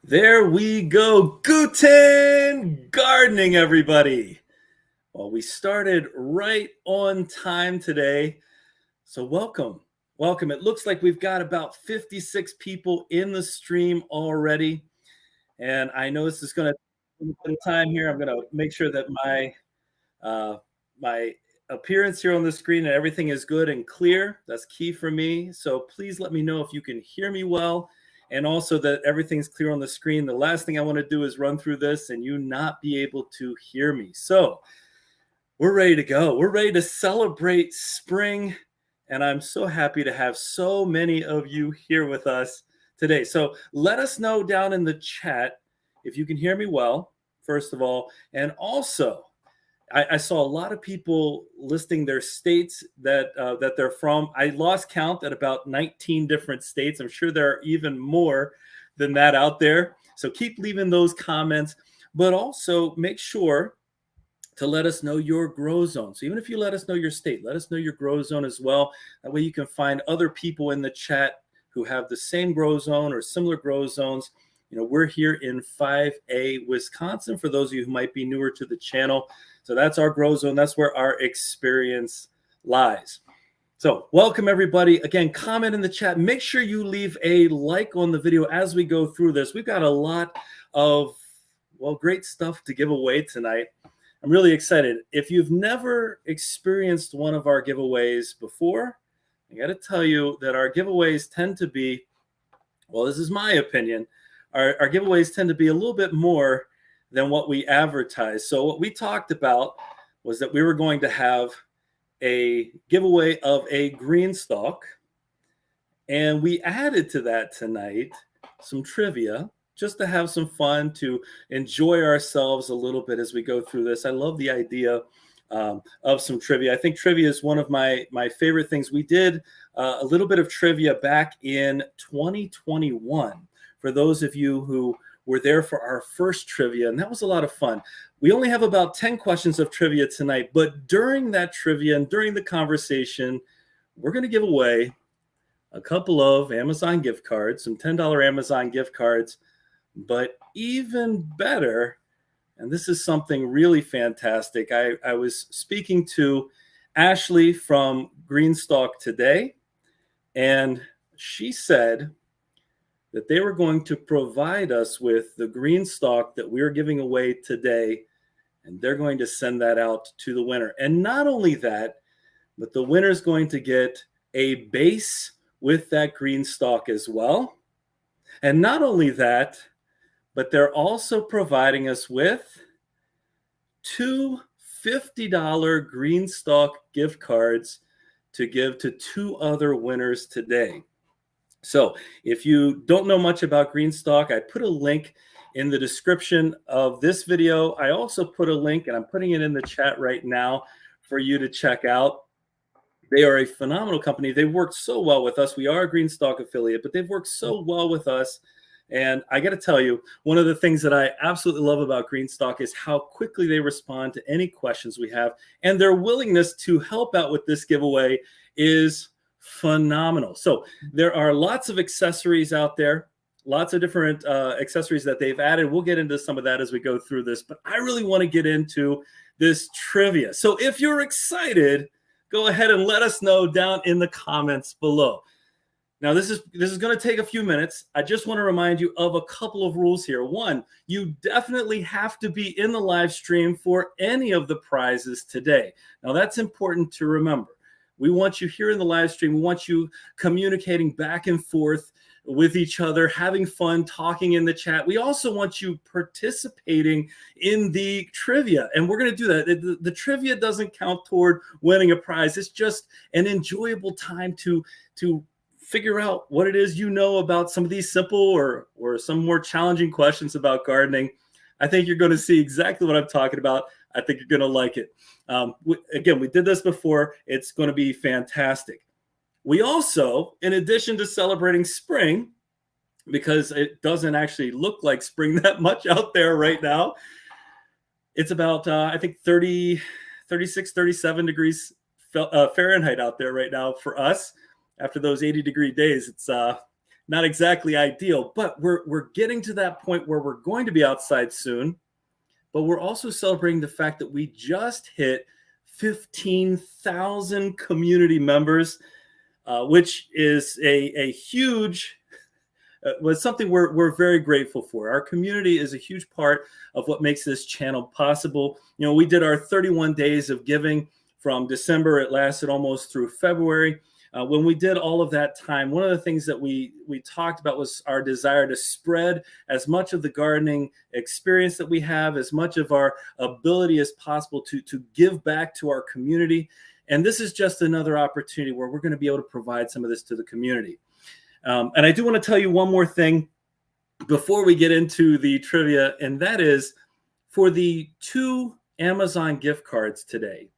There we go. Guten gardening, everybody. Well, we started right on time today. So welcome. Welcome. It looks like we've got about 56 people in the stream already. And I know this is going to take a bit of time here. I'm going to make sure that uh, my appearance here on the screen and everything is good and clear. That's key for me. So please let me know if you can hear me well and also that everything's clear on the screen. The last thing I want to do is run through this and you not be able to hear me. So we're ready to go. We're ready to celebrate spring. And I'm so happy to have so many of you here with us today. So let us know down in the chat if you can hear me well, first of all. And also, I saw a lot of people listing their states that they're from. I lost count at about 19 different states. I'm sure there are even more than that out there. So keep leaving those comments, but also make sure to let us know your grow zone. So even if you let us know your state, let us know your grow zone as well. That way you can find other people in the chat who have the same grow zone or similar grow zones. You know, we're here in 5A, Wisconsin, for those of you who might be newer to the channel. So that's our grow zone. That's where our experience lies. So welcome, everybody. Again, comment in the chat. Make sure you leave a like on the video as we go through this. We've got a lot of, well, great stuff to give away tonight. I'm really excited. If you've never experienced one of our giveaways before, I got to tell you that our giveaways tend to be, well, this is my opinion, our giveaways tend to be a little bit more than what we advertise. So what we talked about was that we were going to have a giveaway of a GreenStalk, and we added to that tonight some trivia just to have some fun, to enjoy ourselves a little bit as we go through this. I love the idea of some trivia. I think trivia is one of my favorite things. We did a little bit of trivia back in 2021 for those of you who were there for our first trivia, and that was a lot of fun. We only have about 10 questions of trivia tonight, but during that trivia and during the conversation, we're going to give away a couple of Amazon gift cards, some $10 Amazon gift cards, but even better, and this is something really fantastic. I was speaking to Ashley from GreenStalk today, and she said that they were going to provide us with the GreenStalk that we're giving away today, and they're going to send that out to the winner. And not only that, but the winner is going to get a base with that GreenStalk as well. And not only that, but they're also providing us with two $50 GreenStalk gift cards to give to two other winners today. So if you don't know much about GreenStalk, I put a link in the description of this video. I also put a link, and I'm putting it in the chat right now for you to check out. They are a phenomenal company. They've worked so well with us. We are a GreenStalk affiliate, but they've worked so well with us. And I got to tell you, one of the things that I absolutely love about GreenStalk is how quickly they respond to any questions we have. And their willingness to help out with this giveaway is phenomenal. So there are lots of accessories out there, lots of different accessories that they've added. We'll get into some of that as we go through this, but I really want to get into this trivia. So if you're excited, go ahead and let us know down in the comments below. Now, this is going to take a few minutes. I just want to remind you of a couple of rules here. One, you definitely have to be in the live stream for any of the prizes today. Now, that's important to remember. We want you here in the live stream. We want you communicating back and forth with each other, having fun, talking in the chat. We also want you participating in the trivia, and we're going to do that. The trivia doesn't count toward winning a prize. It's just an enjoyable time to figure out what it is you know about some of these simple or some more challenging questions about gardening. I think you're going to see exactly what I'm talking about. I think you're going to like it. Again, we did this before. It's going to be fantastic. We also, in addition to celebrating spring, because it doesn't actually look like spring that much out there right now, it's about, I think, 36, 37 degrees Fahrenheit out there right now for us. After those 80-degree days, not exactly ideal, but we're getting to that point where we're going to be outside soon. But we're also celebrating the fact that we just hit 15,000 community members, which is a huge was something we're very grateful for. Our community is a huge part of what makes this channel possible. You know, we did our 31 days of giving from December. It lasted almost through February. When we did all of that time, one of the things that we talked about was our desire to spread as much of the gardening experience that we have, as much of our ability as possible to give back to our community. And this is just another opportunity where we're going to be able to provide some of this to the community. And I do want to tell you one more thing before we get into the trivia, and that is for the 2 Amazon gift cards today.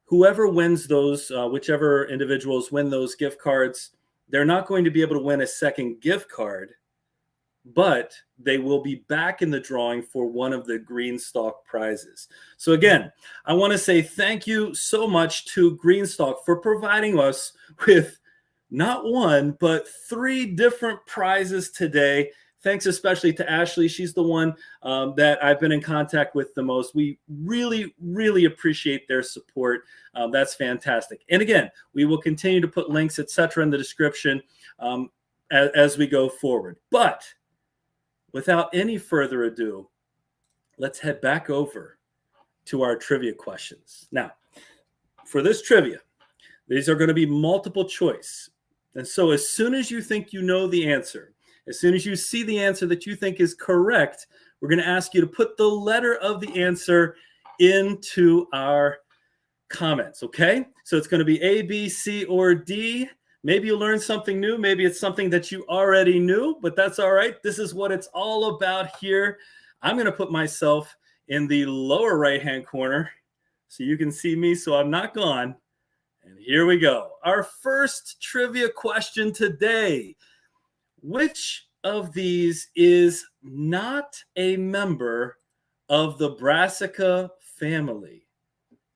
Whoever wins those, whichever individuals win those gift cards, they're not going to be able to win a second gift card, but they will be back in the drawing for one of the GreenStalk prizes. So again, I want to say thank you so much to GreenStalk for providing us with not 1, but 3 different prizes today. Thanks especially to Ashley. She's the one that I've been in contact with the most. We really, really appreciate their support. That's fantastic. And again, we will continue to put links, etc., in the description as we go forward. But without any further ado, let's head back over to our trivia questions. Now, for this trivia, these are going to be multiple choice. And so as soon as you think you know the answer, as soon as you see the answer that you think is correct, we're going to ask you to put the letter of the answer into our comments, okay? So it's going to be A, B, C, or D. Maybe you learned something new. Maybe it's something that you already knew, but that's all right. This is what it's all about here. I'm going to put myself in the lower right-hand corner so you can see me so I'm not gone. And here we go. Our first trivia question today. Which of these is not a member of the Brassica family?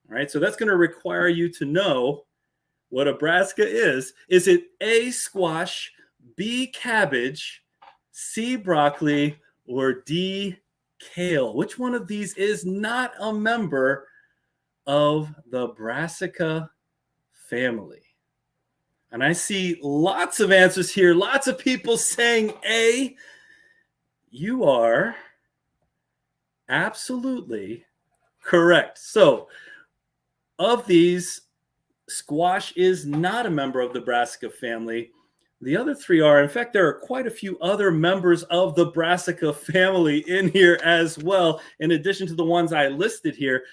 All right, so that's going to require you to know what a brassica is. Is it A, squash, B, cabbage, C, broccoli, or D, kale? Which one of these is not a member of the Brassica family? And I see lots of answers here, lots of people saying A. You are absolutely correct. So, of these, squash is not a member of the Brassica family. The other 3 are. In fact, there are quite a few other members of the Brassica family in here as well, in addition to the ones I listed here.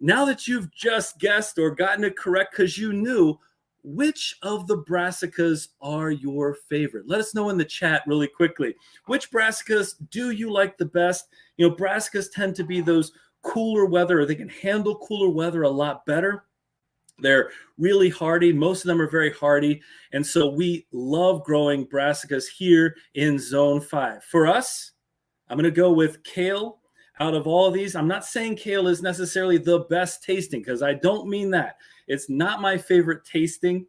Now that you've just guessed or gotten it correct because you knew, which of the brassicas are your favorite? Let us know in the chat really quickly. Which brassicas do you like the best? You know, brassicas tend to be those cooler weather, or they can handle cooler weather a lot better. They're really hardy. Most of them are very hardy. And so we love growing brassicas here in Zone 5. For us, I'm going to go with kale. Out of all of these, I'm not saying kale is necessarily the best tasting, because I don't mean that. It's not my favorite tasting.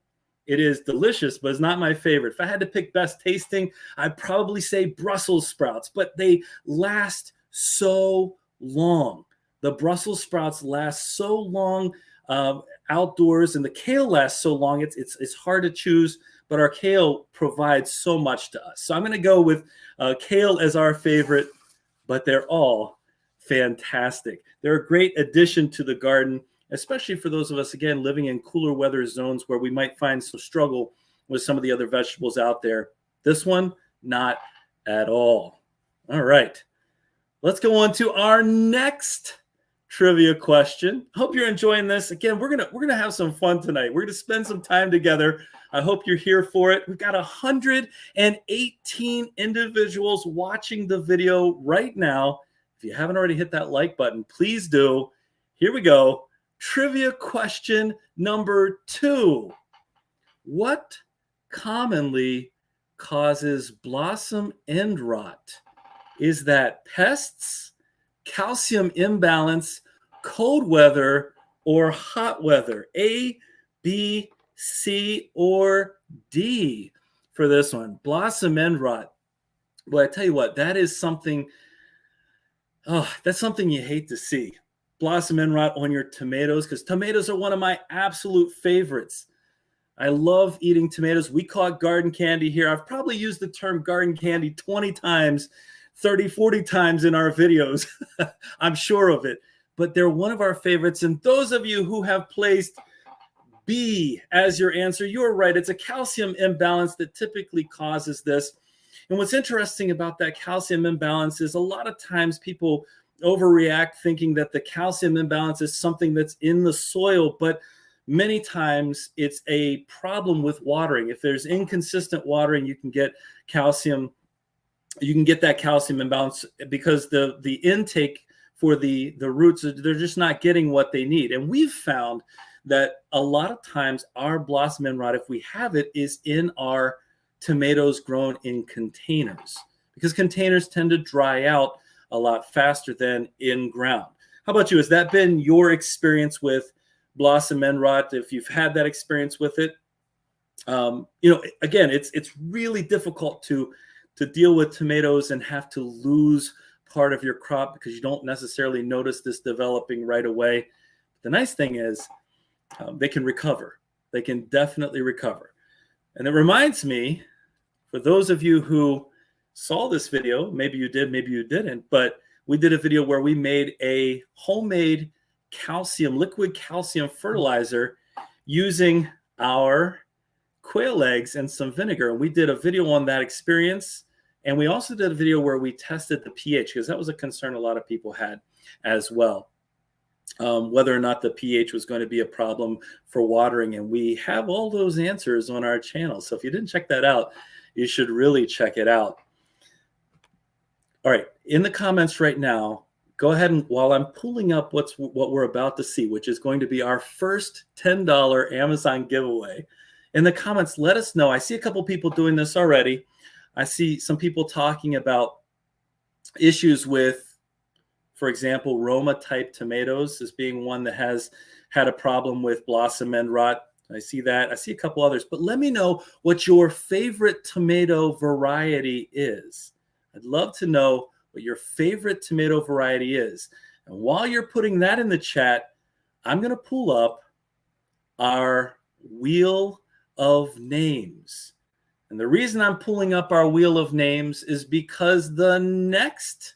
It is delicious, but it's not my favorite. If I had to pick best tasting, I'd probably say Brussels sprouts, but they last so long. The Brussels sprouts last so long outdoors, and the kale lasts so long. It's hard to choose, but our kale provides so much to us. So I'm going to go with kale as our favorite, but they're all fantastic. They're a great addition to the garden, especially for those of us, again, living in cooler weather zones where we might find some struggle with some of the other vegetables out there. This one, not at all. All right, let's go on to our next trivia question. Hope you're enjoying this. Again, we're gonna have some fun tonight. We're gonna spend some time together. I hope you're here for it. We've got 118 individuals watching the video right now. If you haven't already hit that like button, please do. Here we go. Trivia question number 2. What commonly causes blossom end rot? Is that pests, calcium imbalance, cold weather, or hot weather? A, B, C, or D? for this one. Blossom end rot. Well, I tell you what, that is something, oh, that's something you hate to see. Blossom end rot on your tomatoes, because tomatoes are one of my absolute favorites. I love eating tomatoes. We call it garden candy here. I've probably used the term garden candy 20 times, 30, 40 times in our videos. I'm sure of it. But they're one of our favorites. And those of you who have placed B as your answer, you're right. It's a calcium imbalance that typically causes this. And what's interesting about that calcium imbalance is a lot of times people overreact thinking that the calcium imbalance is something that's in the soil, but many times it's a problem with watering. If there's inconsistent watering, you can get calcium, you can get that calcium imbalance because the intake for the roots, they're just not getting what they need. And we've found that a lot of times our blossom end rot, if we have it, is in our tomatoes grown in containers, because containers tend to dry out a lot faster than in ground. How about you? Has that been your experience with blossom end rot? If you've had that experience with it, again, it's really difficult to deal with tomatoes and have to lose part of your crop because you don't necessarily notice this developing right away. The nice thing is they can recover. They can definitely recover. And it reminds me, for those of you who saw this video, maybe you did, maybe you didn't, but we did a video where we made a homemade liquid calcium fertilizer using our quail eggs and some vinegar. And we did a video on that experience. And we also did a video where we tested the pH, because that was a concern a lot of people had as well, whether or not the pH was going to be a problem for watering. And we have all those answers on our channel. So if you didn't check that out, you should really check it out. All right, in the comments right now, go ahead and, while I'm pulling up what we're about to see, which is going to be our first $10 Amazon giveaway, in the comments, let us know. I see a couple people doing this already. I see some people talking about issues with, for example, Roma type tomatoes as being one that has had a problem with blossom end rot. I see that. I see a couple others, but let me know what your favorite tomato variety is. I'd love to know what your favorite tomato variety is. And while you're putting that in the chat, I'm going to pull up our wheel of names. And the reason I'm pulling up our wheel of names is because the next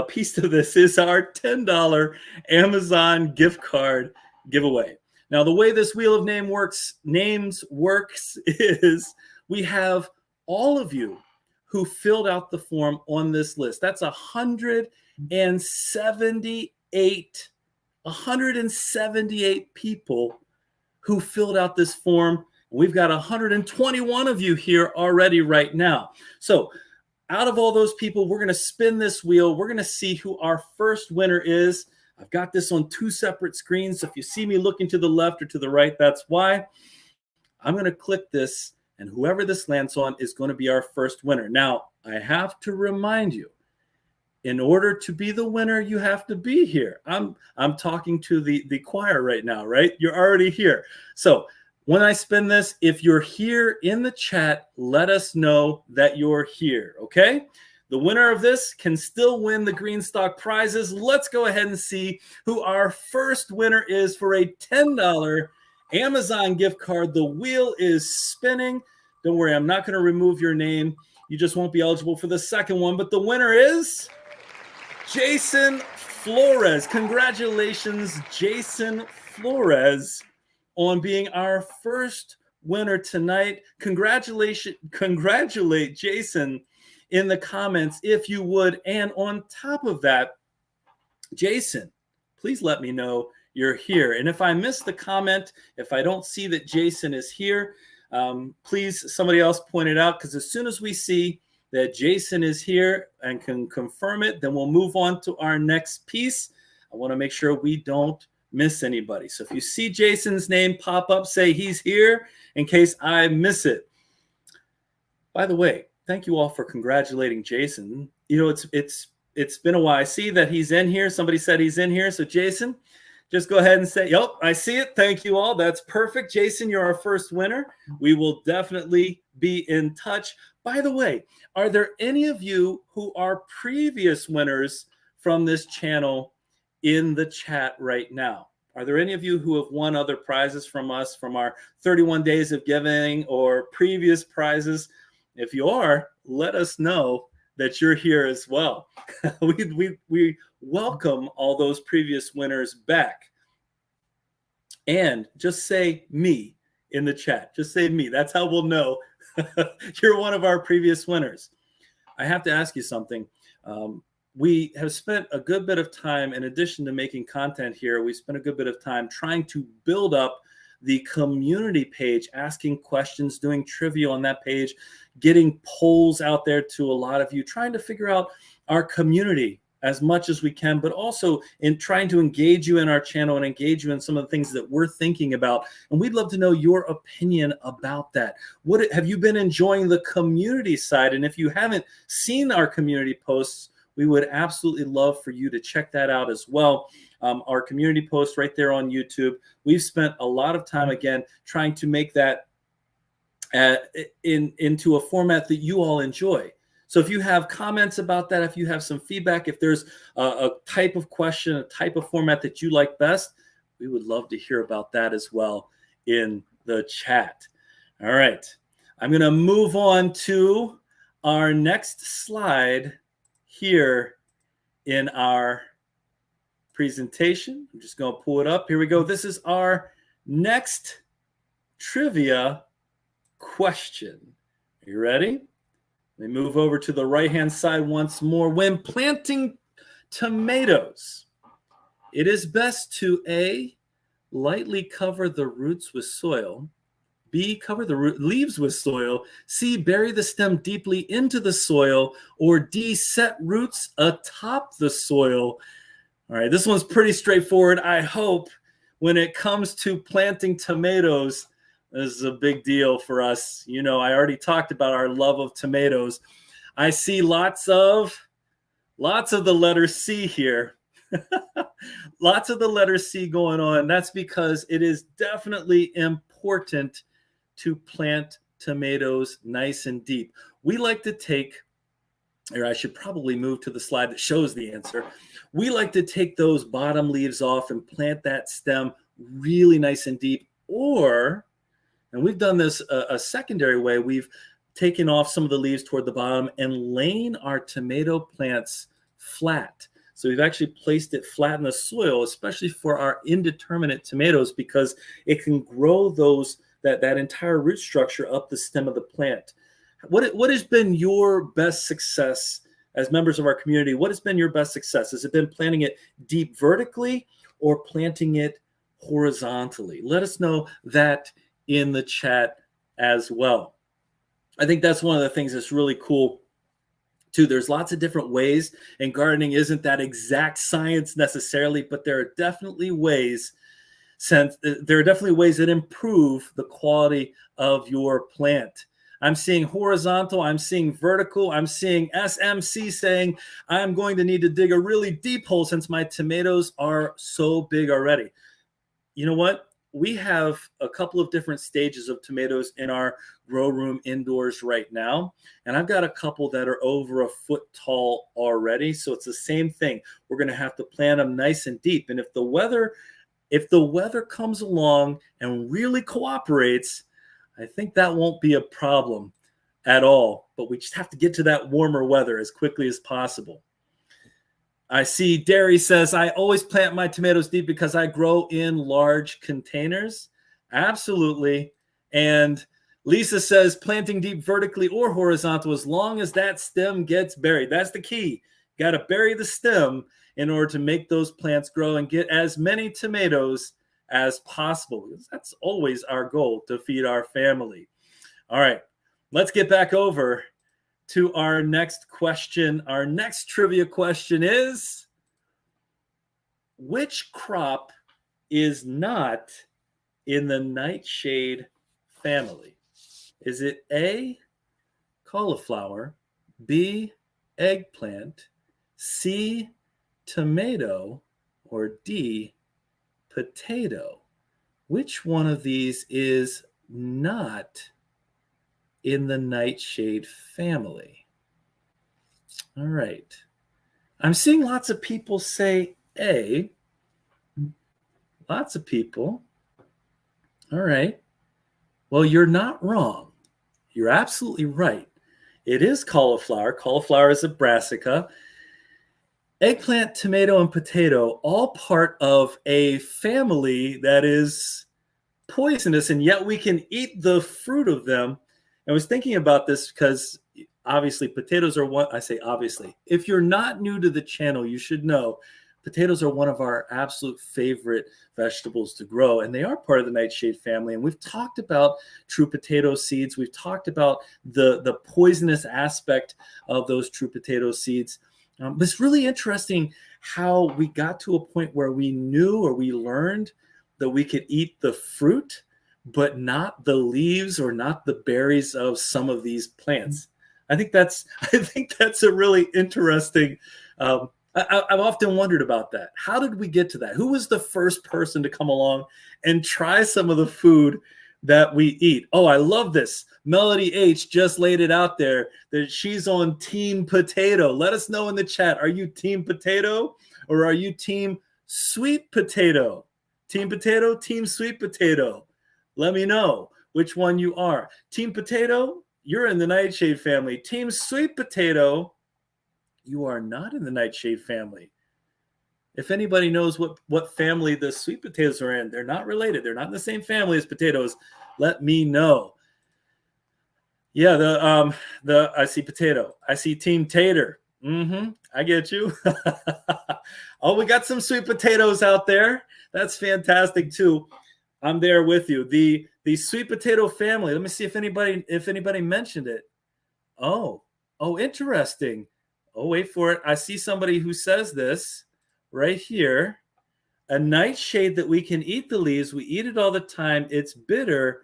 piece of this is our $10 Amazon gift card giveaway. Now, the way this wheel of names works is we have all of you who filled out the form on this list. That's 178 people who filled out this form. We've got 121 of you here already right now. So out of all those people, we're going to spin this wheel. We're going to see who our first winner is. I've got this on 2 separate screens. So if you see me looking to the left or to the right, that's why. I'm going to click this, and whoever this lands on is going to be our first winner. Now, I have to remind you, in order to be the winner, you have to be here. I'm talking to the choir right now, right? You're already here. So when I spin this, if you're here in the chat, let us know that you're here, okay? The winner of this can still win the GreenStalk prizes. Let's go ahead and see who our first winner is for a $10 Amazon gift card. The wheel is spinning. Don't worry, I'm not going to remove your name. You just won't be eligible for the second one. But the winner is Jason Flores. Congratulations, Jason Flores, on being our first winner tonight. Congratulate Jason in the comments if you would. And on top of that, Jason, please let me know you're here. And if I miss the comment, if I don't see that Jason is here, please, somebody else point it out, because as soon as we see that Jason is here and can confirm it, then we'll move on to our next piece. I want to make sure we don't miss anybody. So if you see Jason's name pop up, say he's here in case I miss it. By the way, thank you all for congratulating Jason. You know, it's been a while. I see that he's in here. Somebody said he's in here. So Jason, Just go ahead and say, yep, I see it. Thank you all. That's perfect. Jason, you're our first winner. We will definitely be in touch. By the way, are there any of you who are previous winners from this channel in the chat right now? Are there any of you who have won other prizes from us from our 31 days of giving or previous prizes? If you are, let us know that you're here as well. we welcome all those previous winners back. And just say me in the chat. Just say me. That's how we'll know you're one of our previous winners. I have to ask you something. We have spent a good bit of time, in addition to making content here, we spent a good bit of time trying to build up the community page, asking questions, doing trivia on that page, getting polls out there to a lot of you, trying to figure out our community as much as we can, but also in trying to engage you in our channel and engage you in some of the things that we're thinking about. And we'd love to know your opinion about that. What have you been enjoying the community side? And if you haven't seen our community posts, we would absolutely love for you to check that out as well. Our community post right there on YouTube. We've spent a lot of time, again, trying to make that into a format that you all enjoy. So if you have comments about that, if you have some feedback, if there's a type of question, a type of format that you like best, we would love to hear about that as well in the chat. All right. I'm going to move on to our next slide here in our presentation. I'm just going to pull it up. Here we go. This is our next trivia question. Are you ready? Let me move over to the right-hand side once more. When planting tomatoes, it is best to A, lightly cover the roots with soil, B, cover the leaves with soil, C, bury the stem deeply into the soil, or D, set roots atop the soil. All right, this one's pretty straightforward. I hope when it comes to planting tomatoes, this is a big deal for us. You know, I already talked about our love of tomatoes. I see lots of the letter C here. Lots of the letter C going on. That's because it is definitely important to plant tomatoes nice and deep. We like to take, or I should probably move to the slide that shows the answer. We like to take those bottom leaves off and plant that stem really nice and deep. Or, and we've done this a secondary way, we've taken off some of the leaves toward the bottom and laying our tomato plants flat. So we've actually placed it flat in the soil, especially for our indeterminate tomatoes, because it can grow that entire root structure up the stem of the plant. What has been your best success as members of our community? What has been your best success? Has it been planting it deep vertically or planting it horizontally? Let us know that in the chat as well. I think that's one of the things that's really cool too. There's lots of different ways, and gardening isn't that exact science necessarily, but there are definitely ways that improve the quality of your plant. I'm seeing horizontal, I'm seeing vertical, I'm seeing SMC saying I'm going to need to dig a really deep hole since my tomatoes are so big already. You know what? We have a couple of different stages of tomatoes in our grow room indoors right now. And I've got a couple that are over a foot tall already. So it's the same thing. We're going to have to plant them nice and deep. And if the weather comes along and really cooperates, I think that won't be a problem at all. But we just have to get to that warmer weather as quickly as possible. I see Derry says, I always plant my tomatoes deep because I grow in large containers. Absolutely. And Lisa says, planting deep vertically or horizontal, as long as that stem gets buried. That's the key. Got to bury the stem in order to make those plants grow and get as many tomatoes as possible. That's always our goal, to feed our family. All right, let's get back over to our next question. Our next trivia question is, which crop is not in the nightshade family? Is it A, cauliflower, B, eggplant, C, tomato, or D, potato. Which one of these is not in the nightshade family? All right. I'm seeing lots of people say A. Lots of people. All right. Well, you're not wrong. You're absolutely right. It is cauliflower. Cauliflower is a brassica. Eggplant, tomato, and potato, all part of a family that is poisonous, and yet we can eat the fruit of them. I was thinking about this because obviously potatoes are one. I say obviously. If you're not new to the channel, you should know potatoes are one of our absolute favorite vegetables to grow, and they are part of the nightshade family. And we've talked about true potato seeds. We've talked about the poisonous aspect of those true potato seeds. But it's really interesting how we got to a point where we knew or we learned that we could eat the fruit, but not the leaves or not the berries of some of these plants. I think that's a really interesting. I've often wondered about that. How did we get to that? Who was the first person to come along and try some of the food that we eat? Oh, I love this. Melody H just laid it out there that she's on Team Potato. Let us know in the chat. Are you Team Potato or are you Team Sweet Potato? Team Potato, Team Sweet Potato. Let me know which one you are. Team Potato, you're in the nightshade family. Team Sweet Potato, you are not in the nightshade family. If anybody knows what family the sweet potatoes are in, they're not related. They're not in the same family as potatoes. Let me know. Yeah, I see potato. I see Team Tater. I get you. Oh, we got some sweet potatoes out there. That's fantastic too. I'm there with you. The sweet potato family. Let me see if anybody mentioned it. Oh, interesting. Oh, wait for it. I see somebody who says this right here. A nightshade that we can eat the leaves. We eat it all the time. It's bitter,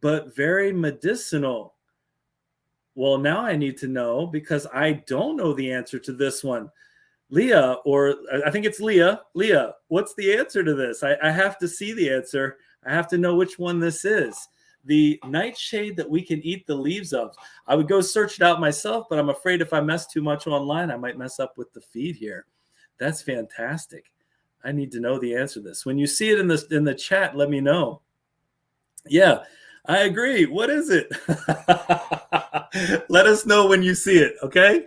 but very medicinal. Well, now I need to know because I don't know the answer to this one. Leah, or I think it's Leah. Leah, what's the answer to this? I have to see the answer. I have to know which one this is. The nightshade that we can eat the leaves of. I would go search it out myself, but I'm afraid if I mess too much online, I might mess up with the feed here. That's fantastic. I need to know the answer to this. When you see it in the chat, let me know. Yeah, I agree. What is it? Let us know when you see it, okay?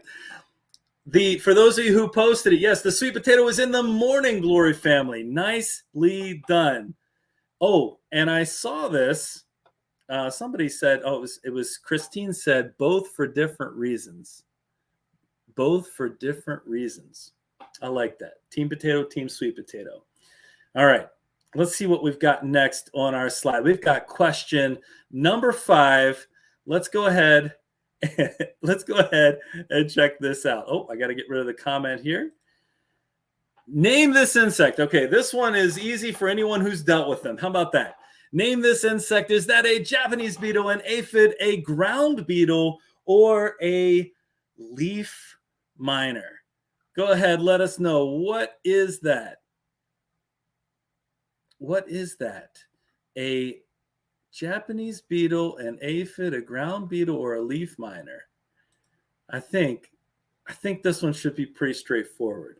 For those of you who posted it, yes, the sweet potato is in the morning glory family. Nicely done. Oh, and I saw this. Somebody said, it was Christine said, both for different reasons. Both for different reasons. I like that. Team potato, team sweet potato. All right. Let's see what we've got next on our slide. We've got question number 5. Let's go ahead. Let's go ahead and check this out. Oh, I got to get rid of the comment here. Name this insect. Okay, this one is easy for anyone who's dealt with them. How about that? Name this insect. Is that a Japanese beetle, an aphid, a ground beetle, or a leaf miner? Go ahead, let us know. What is that? What is that? A Japanese beetle, an aphid, a ground beetle, or a leaf miner? I think this one should be pretty straightforward.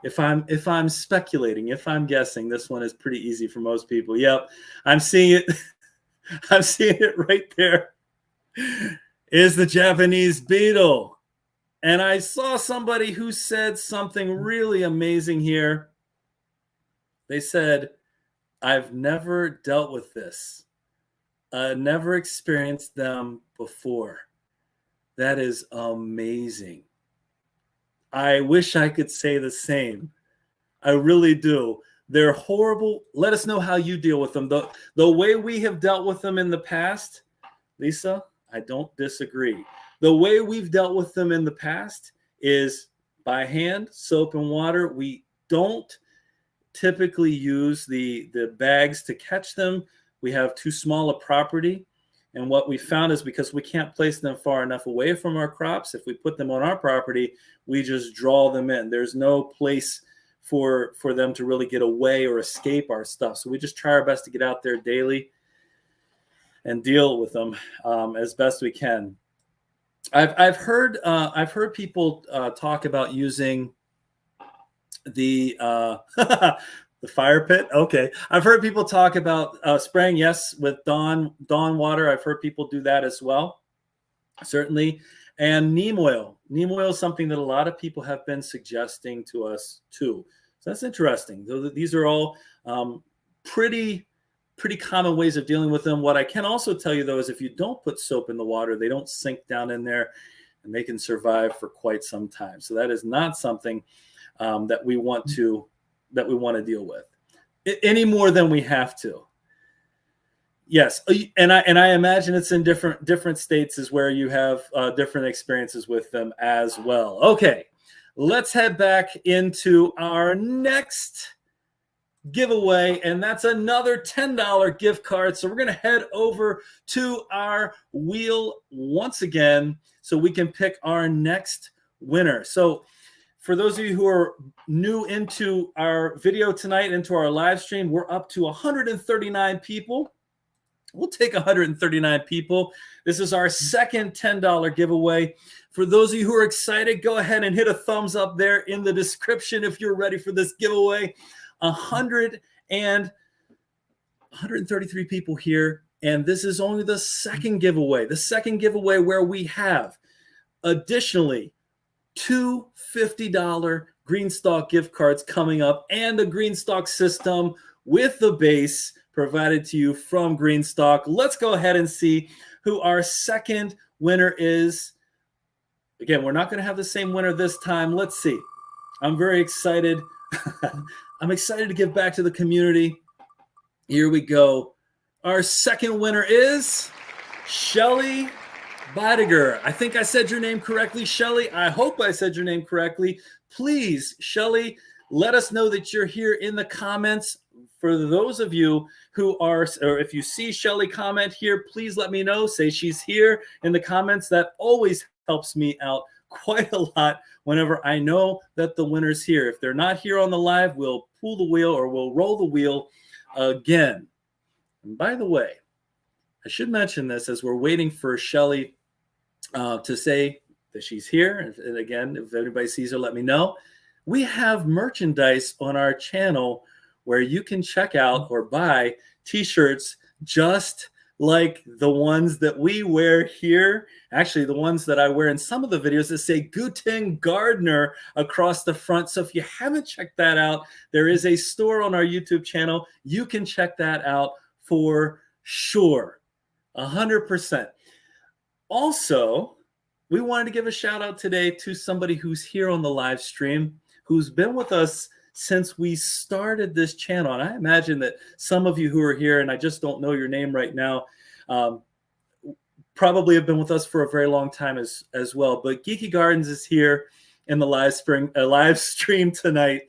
If I'm speculating, if I'm guessing, this one is pretty easy for most people. Yep, I'm seeing it. I'm seeing it right there. Is the Japanese beetle. And I saw somebody who said something really amazing here. They said, I've never dealt with this. Never experienced them before. That is amazing. I wish I could say the same. I really do. They're horrible. Let us know how you deal with them. The way we have dealt with them in the past, Lisa, I don't disagree. The way we've dealt with them in the past is by hand, soap and water. We don't typically use the bags to catch them. We have too small a property. And what we found is because we can't place them far enough away from our crops, if we put them on our property, we just draw them in. There's no place for them to really get away or escape our stuff. So we just try our best to get out there daily and deal with them as best we can. I've heard people talk about using the the fire pit. Okay, I've heard people talk about spraying, yes, with Dawn water. I've heard people do that as well, certainly. And neem oil. Neem oil is something that a lot of people have been suggesting to us too. So that's interesting. These are all pretty common ways of dealing with them. What I can also tell you though is if you don't put soap in the water, they don't sink down in there, and they can survive for quite some time. So that is not something that we want to deal with any more than we have to. Yes, and I imagine it's in different states is where you have different experiences with them as well. Okay, let's head back into our next giveaway, and that's another $10 gift card. So we're going to head over to our wheel once again so we can pick our next winner. So for those of you who are new into our video tonight, into our live stream, we're up to 139 people. We'll take 139 people. This is our second $10 giveaway. For those of you who are excited, go ahead and hit a thumbs up there in the description if you're ready for this giveaway. 133 people here, and this is only the second giveaway. The second giveaway where we have additionally two $50 GreenStalk gift cards coming up and a GreenStalk system with the base provided to you from GreenStalk. Let's go ahead and see who our second winner is. Again, we're not going to have the same winner this time. Let's see. I'm very excited. I'm excited to give back to the community. Here we go. Our second winner is Shelly Badiger. I think I said your name correctly, Shelly. I hope I said your name correctly. Please, Shelly, let us know that you're here in the comments. For those of you who are, or if you see Shelly comment here, please let me know. Say she's here in the comments. That always helps me out quite a lot whenever I know that the winner's here. If they're not here on the live, we'll pull the wheel or we'll roll the wheel again. And by the way, I should mention this as we're waiting for Shelly to say that she's here. And again, if anybody sees her, let me know. We have merchandise on our channel where you can check out or buy t-shirts just like the ones that we wear here. Actually, the ones that I wear in some of the videos that say Guten Gardener across the front. So if you haven't checked that out, there is a store on our YouTube channel. You can check that out for sure, 100%. Also, we wanted to give a shout out today to somebody who's here on the live stream, who's been with us since we started this channel. And I imagine that some of you who are here, and I just don't know your name right now, probably have been with us for a very long time as well. But Geeky Gardens is here in the live stream tonight.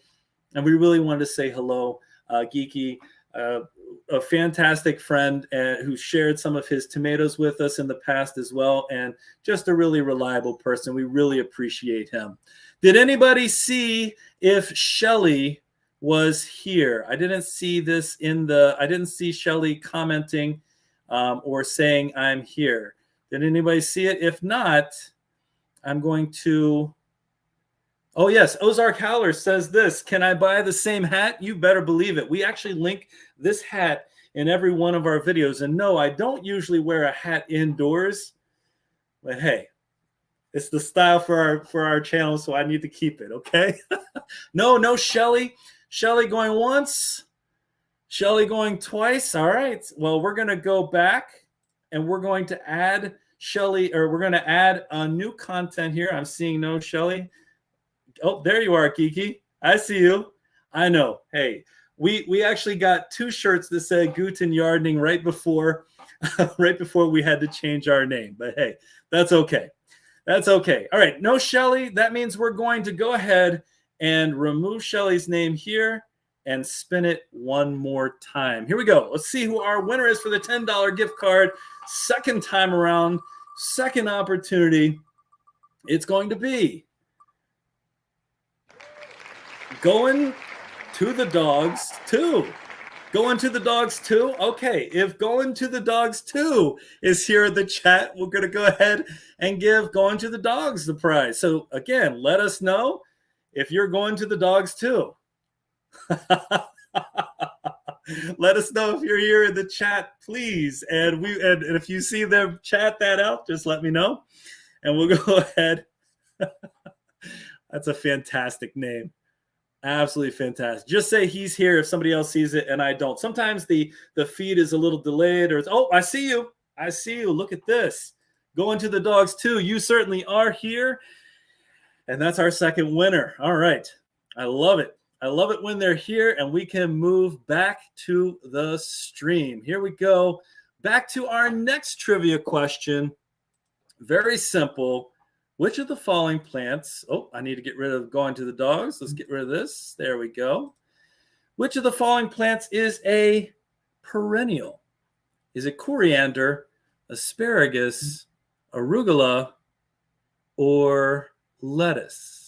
And we really wanted to say hello, Geeky, a fantastic friend who shared some of his tomatoes with us in the past as well. And just a really reliable person. We really appreciate him. Did anybody see if Shelly was here? I didn't see this I didn't see Shelly commenting or saying I'm here. Did anybody see it? If not, I'm going to, oh yes, Ozark Howler says this, can I buy the same hat? You better believe it. We actually link this hat in every one of our videos. And no, I don't usually wear a hat indoors, but hey, it's the style for our channel, so I need to keep it, okay? No Shelly. Shelly going once. Shelly going twice. All right. Well, we're going to go back and we're going to add Shelly, or we're going to add a new content here. I'm seeing no Shelly. Oh, there you are, Kiki. I see you. I know. Hey, we actually got two shirts that said Guten Gardening right before we had to change our name. But hey, that's okay. That's okay. All right, no Shelly. That means we're going to go ahead and remove Shelly's name here and spin it one more time. Here we go. Let's see who our winner is for the $10 gift card. Second time around, second opportunity. It's going to be Going to the dogs too. Going to the dogs too? Okay, if going to the dogs too is here in the chat, we're going to go ahead and give going to the dogs the prize. So again, let us know if you're going to the dogs too. Let us know if you're here in the chat, please. And if you see them chat that out, just let me know. And we'll go ahead. That's a fantastic name. Absolutely fantastic. Just say he's here if somebody else sees it and I don't. Sometimes the feed is a little delayed, or it's, oh, I see you. I see you. Look at this. Going to the dogs too. You certainly are here. And that's our second winner. All right. I love it. I love it when they're here, and we can move back to the stream. Here we go. Back to our next trivia question. Very simple. Which of the following plants, oh, I need to get rid of going to the dogs. Let's get rid of this. There we go. Which of the following plants is a perennial? Is it coriander, asparagus, arugula, or lettuce?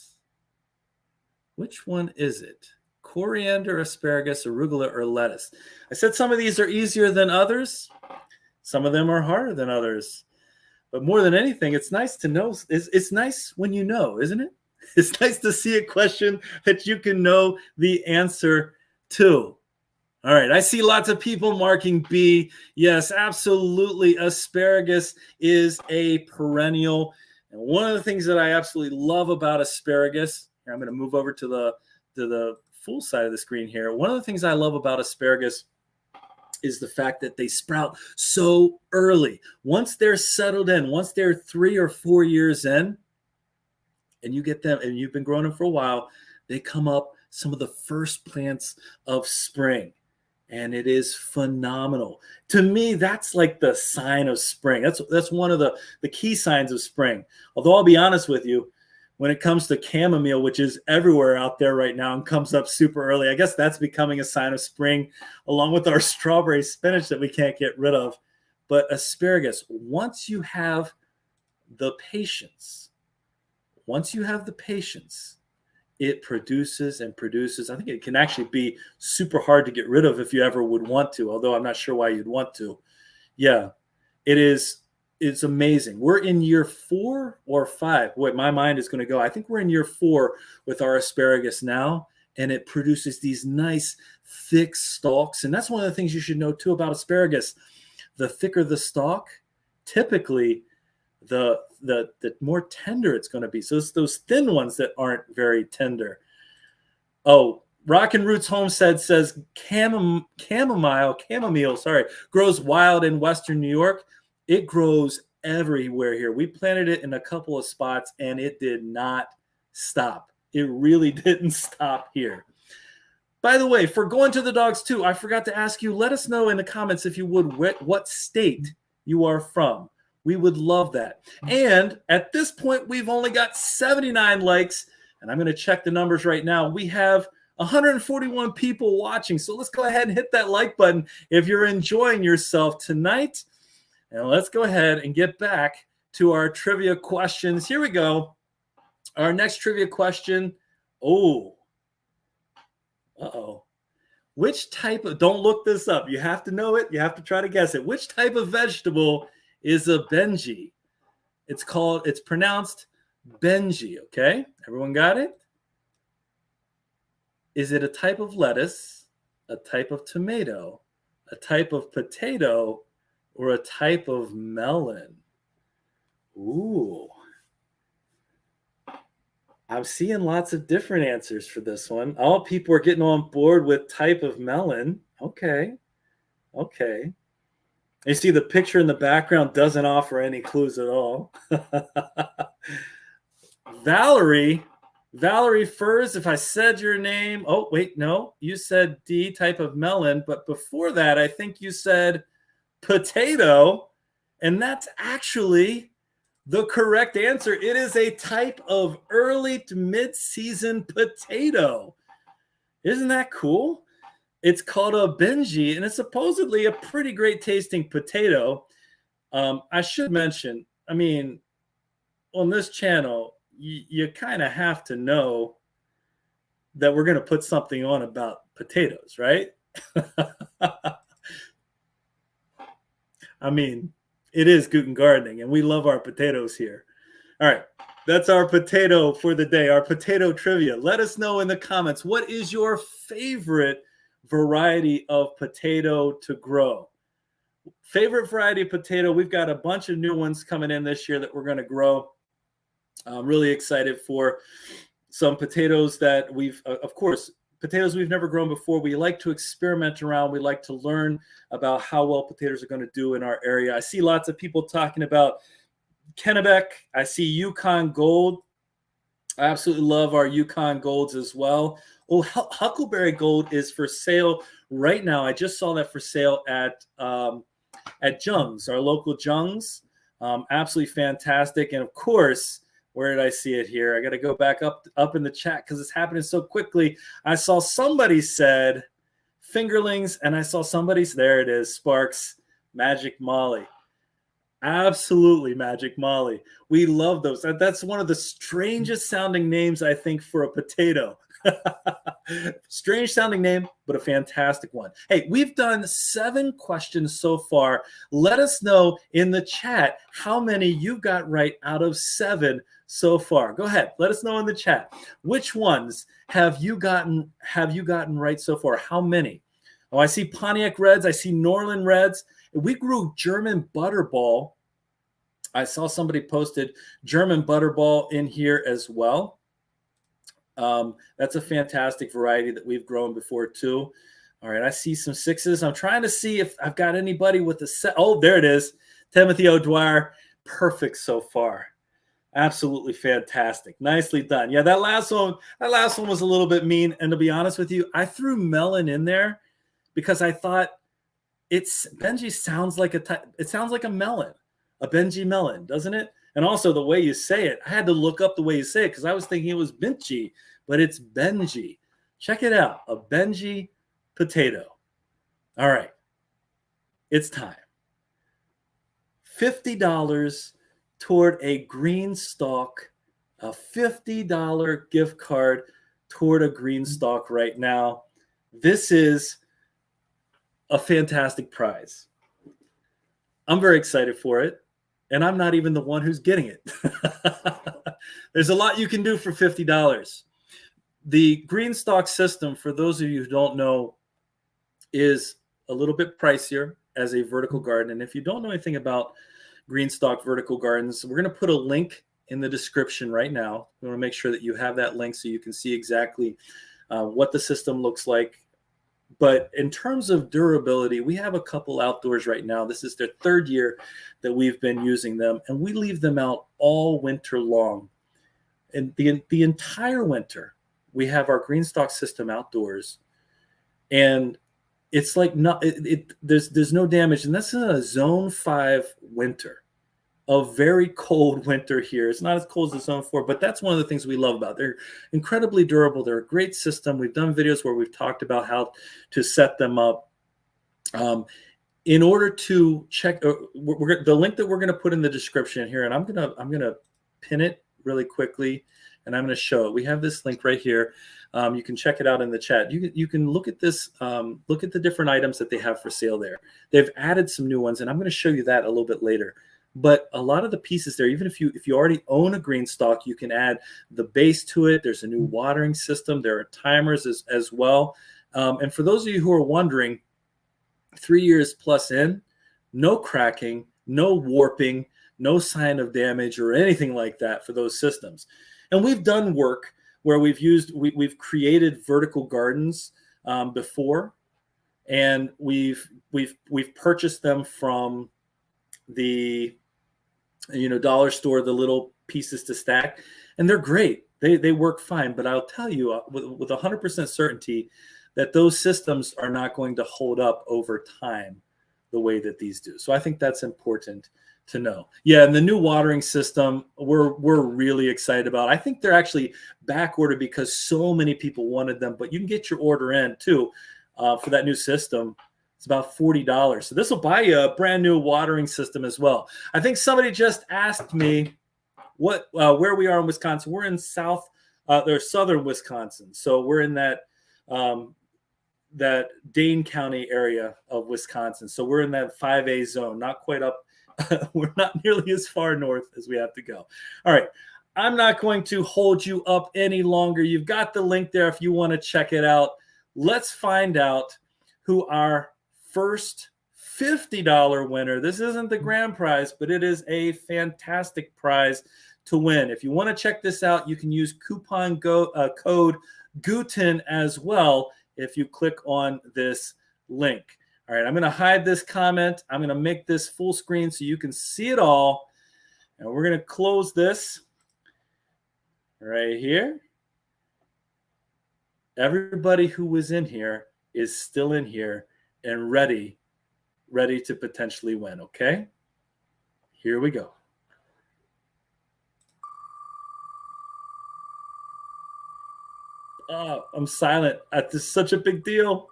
Which one is it? Coriander, asparagus, arugula, or lettuce? I said some of these are easier than others. Some of them are harder than others. But more than anything, it's nice to know. It's nice when you know, isn't it? It's nice to see a question that you can know the answer to. All right, I see lots of people marking B. Yes, absolutely. Asparagus is a perennial. And one of the things that I absolutely love about asparagus, I'm going to move over to the full side of the screen here. One of the things I love about asparagus is the fact that they sprout so early. Once they're settled in, once they're 3 or 4 years in, and you get them, and you've been growing them for a while, they come up some of the first plants of spring. And it is phenomenal. To me, that's like the sign of spring. That's one of the key signs of spring. Although I'll be honest with you, when it comes to chamomile, which is everywhere out there right now and comes up super early, I guess that's becoming a sign of spring, along with our strawberry spinach that we can't get rid of. But asparagus, once you have the patience, it produces and produces. I think it can actually be super hard to get rid of if you ever would want to, although I'm not sure why you'd want to. Yeah, it is. It's amazing. We're in year 4 or 5. Wait, my mind is going to go. I think we're in year 4 with our asparagus now, and it produces these nice, thick stalks. And that's one of the things you should know, too, about asparagus. The thicker the stalk, typically the more tender it's going to be. So it's those thin ones that aren't very tender. Oh, Rockin' Roots Homestead says chamomile, grows wild in Western New York. It grows everywhere here. We planted it in a couple of spots, and it did not stop. It really didn't stop here. By the way, for going to the dogs too, I forgot to ask you, let us know in the comments if you would what state you are from. We would love that. And at this point, we've only got 79 likes, and I'm going to check the numbers right now. We have 141 people watching, so let's go ahead and hit that like button if you're enjoying yourself tonight. And let's go ahead and get back to our trivia questions. Here we go. Our next trivia question. Oh. Uh-oh. Which type of, don't look this up. You have to know it. You have to try to guess it. Which type of vegetable is a Benji? It's pronounced Benji, okay? Everyone got it? Is it a type of lettuce, a type of tomato, a type of potato, or a type of melon? Ooh. I'm seeing lots of different answers for this one. All people are getting on board with type of melon. Okay. Okay. You see the picture in the background doesn't offer any clues at all. Valerie Furs, if I said your name. Oh, wait, no. You said D, type of melon. But before that, I think you said potato. And that's actually the correct answer. It is a type of early to mid-season potato. Isn't that cool? It's called a Benji, and it's supposedly a pretty great tasting potato. I should mention, I mean, on this channel, you kind of have to know that we're going to put something on about potatoes, right? I mean, it is Guten Gardening, and we love our potatoes here. All right, that's our potato for the day, our potato trivia. Let us know in the comments, what is your favorite variety of potato to grow? Favorite variety of potato? We've got a bunch of new ones coming in this year that we're going to grow. I'm really excited for some potatoes that we've, of course, potatoes we've never grown before. We like to experiment around. We like to learn about how well potatoes are going to do in our area. I see lots of people talking about Kennebec. I see Yukon Gold. I absolutely love our Yukon Golds as well. Oh, Huckleberry Gold is for sale right now. I just saw that for sale at Jung's, our local Jung's. Absolutely fantastic. And of course, where did I see it here? I got to go back up in the chat because it's happening so quickly. I saw somebody said fingerlings, and I saw somebody's, there it is, Sparks, Magic Molly. Absolutely, Magic Molly. We love those. That's one of the strangest sounding names, I think, for a potato. Strange sounding name, but a fantastic one. Hey, we've done 7 questions so far. Let us know in the chat how many you got right out of 7 so far. Go ahead, let us know in the chat. Which ones have you gotten right so far? How many? Oh, I see Pontiac Reds. I see Norland Reds. We grew German Butterball. I saw somebody posted German Butterball in here as well. That's a fantastic variety that we've grown before too. All right, I see some 6s. I'm trying to see if I've got anybody with a set. Oh, there it is. Timothy O'Dwyer. Perfect so far. Absolutely fantastic. Nicely done. Yeah, that last one was a little bit mean. And to be honest with you, I threw melon in there because I thought Benji sounds like it sounds like a melon, a Benji melon, doesn't it? And also the way you say it, I had to look up the way you say it because I was thinking it was Benji, but it's Benji. Check it out, a Benji potato. All right, it's time. $50 toward a GreenStalk, a $50 gift card toward a GreenStalk right now. This is a fantastic prize. I'm very excited for it, and I'm not even the one who's getting it. There's a lot you can do for $50. The GreenStalk system, for those of you who don't know, is a little bit pricier as a vertical garden. And if you don't know anything about GreenStalk Vertical Gardens, we're going to put a link in the description right now. We want to make sure that you have that link so you can see exactly what the system looks like. But in terms of durability, we have a couple outdoors right now. This is their 3rd year that we've been using them, and we leave them out all winter long. And the entire winter, we have our GreenStalk system outdoors, and it's like there's no damage. And that's in a zone 5 winter, a very cold winter here. It's not as cold as zone 4, but that's one of the things we love about it. They're incredibly durable. They're a great system. We've done videos where we've talked about how to set them up. In order to check, the link that we're going to put in the description here, and I'm gonna pin it really quickly, and I'm going to show it. We have this link right here. You can check it out in the chat. You can look at this, look at the different items that they have for sale there. They've added some new ones, and I'm going to show you that a little bit later. But a lot of the pieces there, even if you already own a GreenStalk, you can add the base to it. There's a new watering system. There are timers as well. And for those of you who are wondering, 3 years plus in, no cracking, no warping, no sign of damage or anything like that for those systems. And we've done work where we've created vertical gardens before, and we've purchased them from the dollar store, the little pieces to stack, and they're great. They work fine. But I'll tell you with 100% certainty that those systems are not going to hold up over time the way that these do. So I think that's important to know. Yeah, and the new watering system, we're really excited about. I think they're actually back ordered because so many people wanted them, but you can get your order in too for that new system. It's about $40. So this will buy you a brand new watering system as well. I think somebody just asked me where we are in Wisconsin. We're in they're southern Wisconsin. So we're in that Dane County area of Wisconsin. So we're in that 5A zone, not quite up. We're not nearly as far north as we have to go. All right. I'm not going to hold you up any longer. You've got the link there if you want to check it out. Let's find out who our first $50 winner. This isn't the grand prize, but it is a fantastic prize to win. If you want to check this out, you can use coupon code Guten as well if you click on this link. All right, I'm going to hide this comment. I'm going to make this full screen so you can see it all. And we're going to close this right here. Everybody who was in here is still in here and ready to potentially win, okay? Here we go. Oh, I'm silent. This is such a big deal.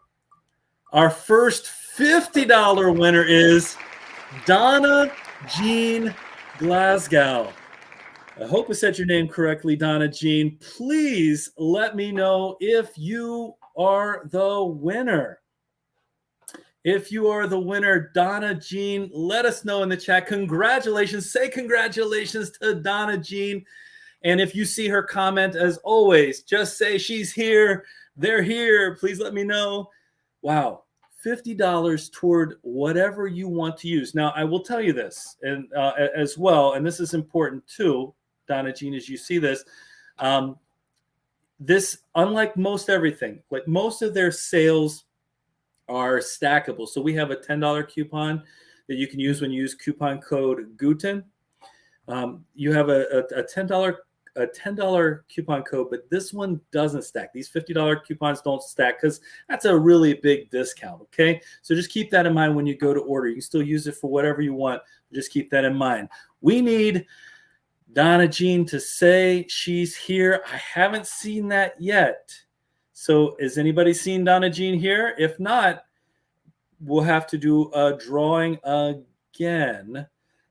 Our first $50 winner is Donna Jean Glasgow. I hope I said your name correctly, Donna Jean. Please let me know if you are the winner. If you are the winner, Donna Jean, let us know in the chat. Congratulations. Say congratulations to Donna Jean. And if you see her comment, as always, just say she's here. They're here. Please let me know. Wow. $50 toward whatever you want to use. Now, I will tell you this and as well, and this is important too, Donna Jean, as you see this, this, unlike most everything, like most of their sales are stackable. So we have a $10 coupon that you can use when you use coupon code Guten. You have a $10 coupon code, but this one doesn't stack. These $50 coupons don't stack because that's a really big discount, okay? So just keep that in mind when you go to order. You can still use it for whatever you want. Just keep that in mind. We need Donna Jean to say she's here. I haven't seen that yet. So has anybody seen Donna Jean here? If not, we'll have to do a drawing again.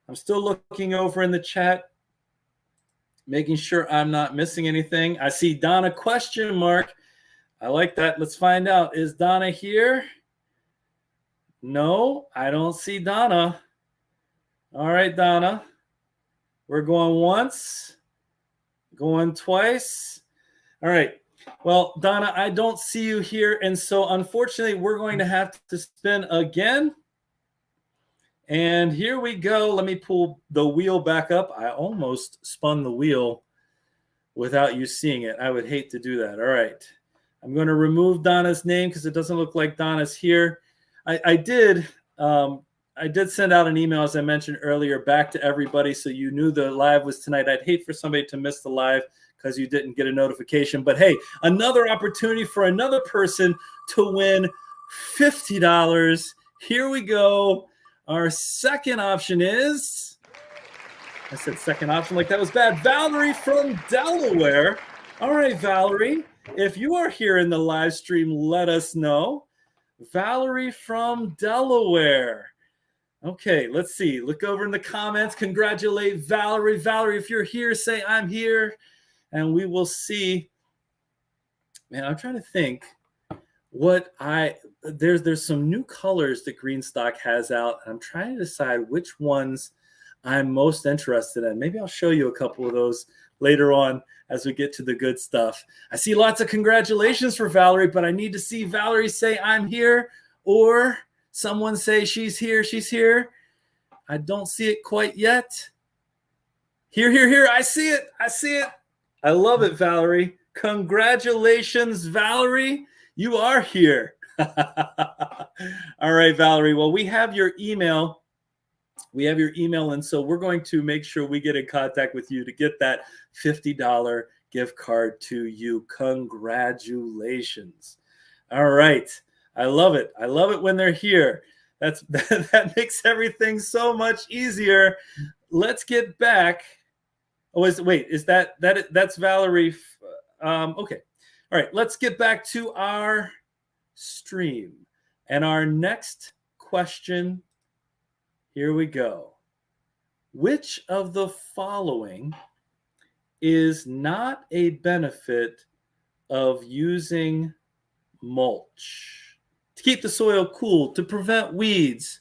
I'm still looking over in the chat, making sure I'm not missing anything. I see Donna question mark. I like that. Let's find out. Is Donna here? No, I don't see Donna. All right, Donna. We're going once, going twice. All right. Well, Donna, I don't see you here. And so unfortunately, we're going to have to spin again. And here we go. Let me pull the wheel back up. I almost spun the wheel without you seeing it. I would hate to do that. All right. I'm going to remove Donna's name because it doesn't look like Donna's here. I did send out an email, as I mentioned earlier, back to everybody so you knew the live was tonight. I'd hate for somebody to miss the live because you didn't get a notification. But hey, another opportunity for another person to win $50. Here we go. Our second option is, I said second option like that was bad, Valerie from Delaware. All right, Valerie, if you are here in the live stream, let us know. Valerie from Delaware. Okay, let's see. Look over in the comments. Congratulate Valerie. Valerie, if you're here, say I'm here, and we will see. Man, I'm trying to think what there's some new colors that GreenStalk has out. And I'm trying to decide which ones I'm most interested in. Maybe I'll show you a couple of those later on as we get to the good stuff. I see lots of congratulations for Valerie, but I need to see Valerie say I'm here or someone say she's here, she's here. I don't see it quite yet. Here, here, here. I see it. I see it. I love it, Valerie. Congratulations, Valerie. You are here. All right, Valerie. Well, we have your email. We have your email, and so we're going to make sure we get in contact with you to get that $50 gift card to you. Congratulations. All right. I love it. I love it when they're here. That makes everything so much easier. Let's get back. Oh, that's Valerie? Okay. All right. Let's get back to our stream and our next question. Here we go. Which of the following is not a benefit of using mulch? To keep the soil cool, to prevent weeds,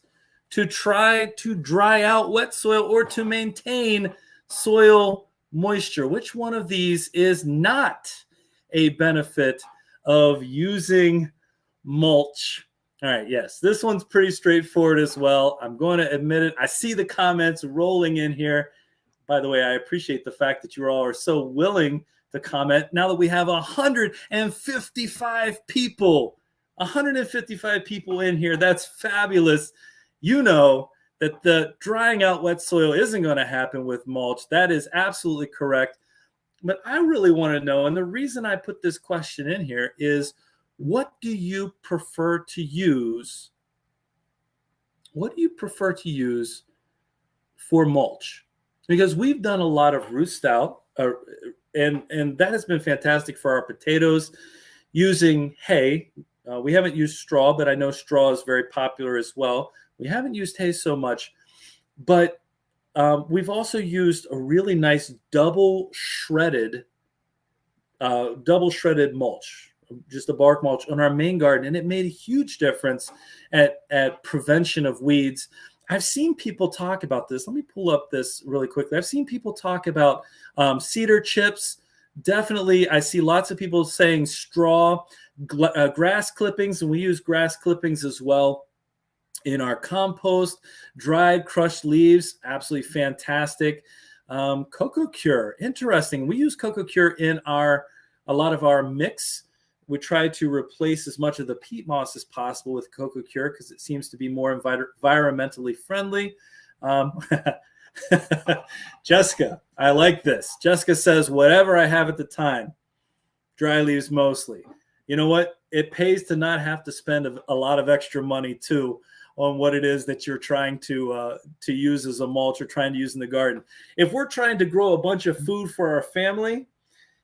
to try to dry out wet soil, or to maintain soil moisture. Which one of these is not a benefit of using mulch? All right, yes, this one's pretty straightforward as well. I'm going to admit it. I see the comments rolling in here. By the way, I appreciate the fact that you all are so willing to comment. Now that we have 155 people, 155 people in here, that's fabulous. You know that the drying out wet soil isn't going to happen with mulch. That is absolutely correct. But I really want to know, and the reason I put this question in here is, what do you prefer to use? What do you prefer to use for mulch? Because we've done a lot of root stout, and that has been fantastic for our potatoes using hay. We haven't used straw, but I know straw is very popular as well. We haven't used hay so much, but we've also used a really nice double shredded mulch, just a bark mulch on our main garden, and it made a huge difference at prevention of weeds. I've seen people talk about this. Let me pull up this really quickly. I've seen people talk about cedar chips. Definitely, I see lots of people saying straw, grass clippings, and we use grass clippings as well in our compost. Dried, crushed leaves, absolutely fantastic. Cocoa Cure, interesting. We use Cocoa Cure in a lot of our mix. We try to replace as much of the peat moss as possible with Cocoa Cure because it seems to be more environmentally friendly. Jessica, I like this. Jessica says, whatever I have at the time, dry leaves mostly. You know what? It pays to not have to spend a lot of extra money too on what it is that you're trying to use as a mulch or trying to use in the garden. If we're trying to grow a bunch of food for our family,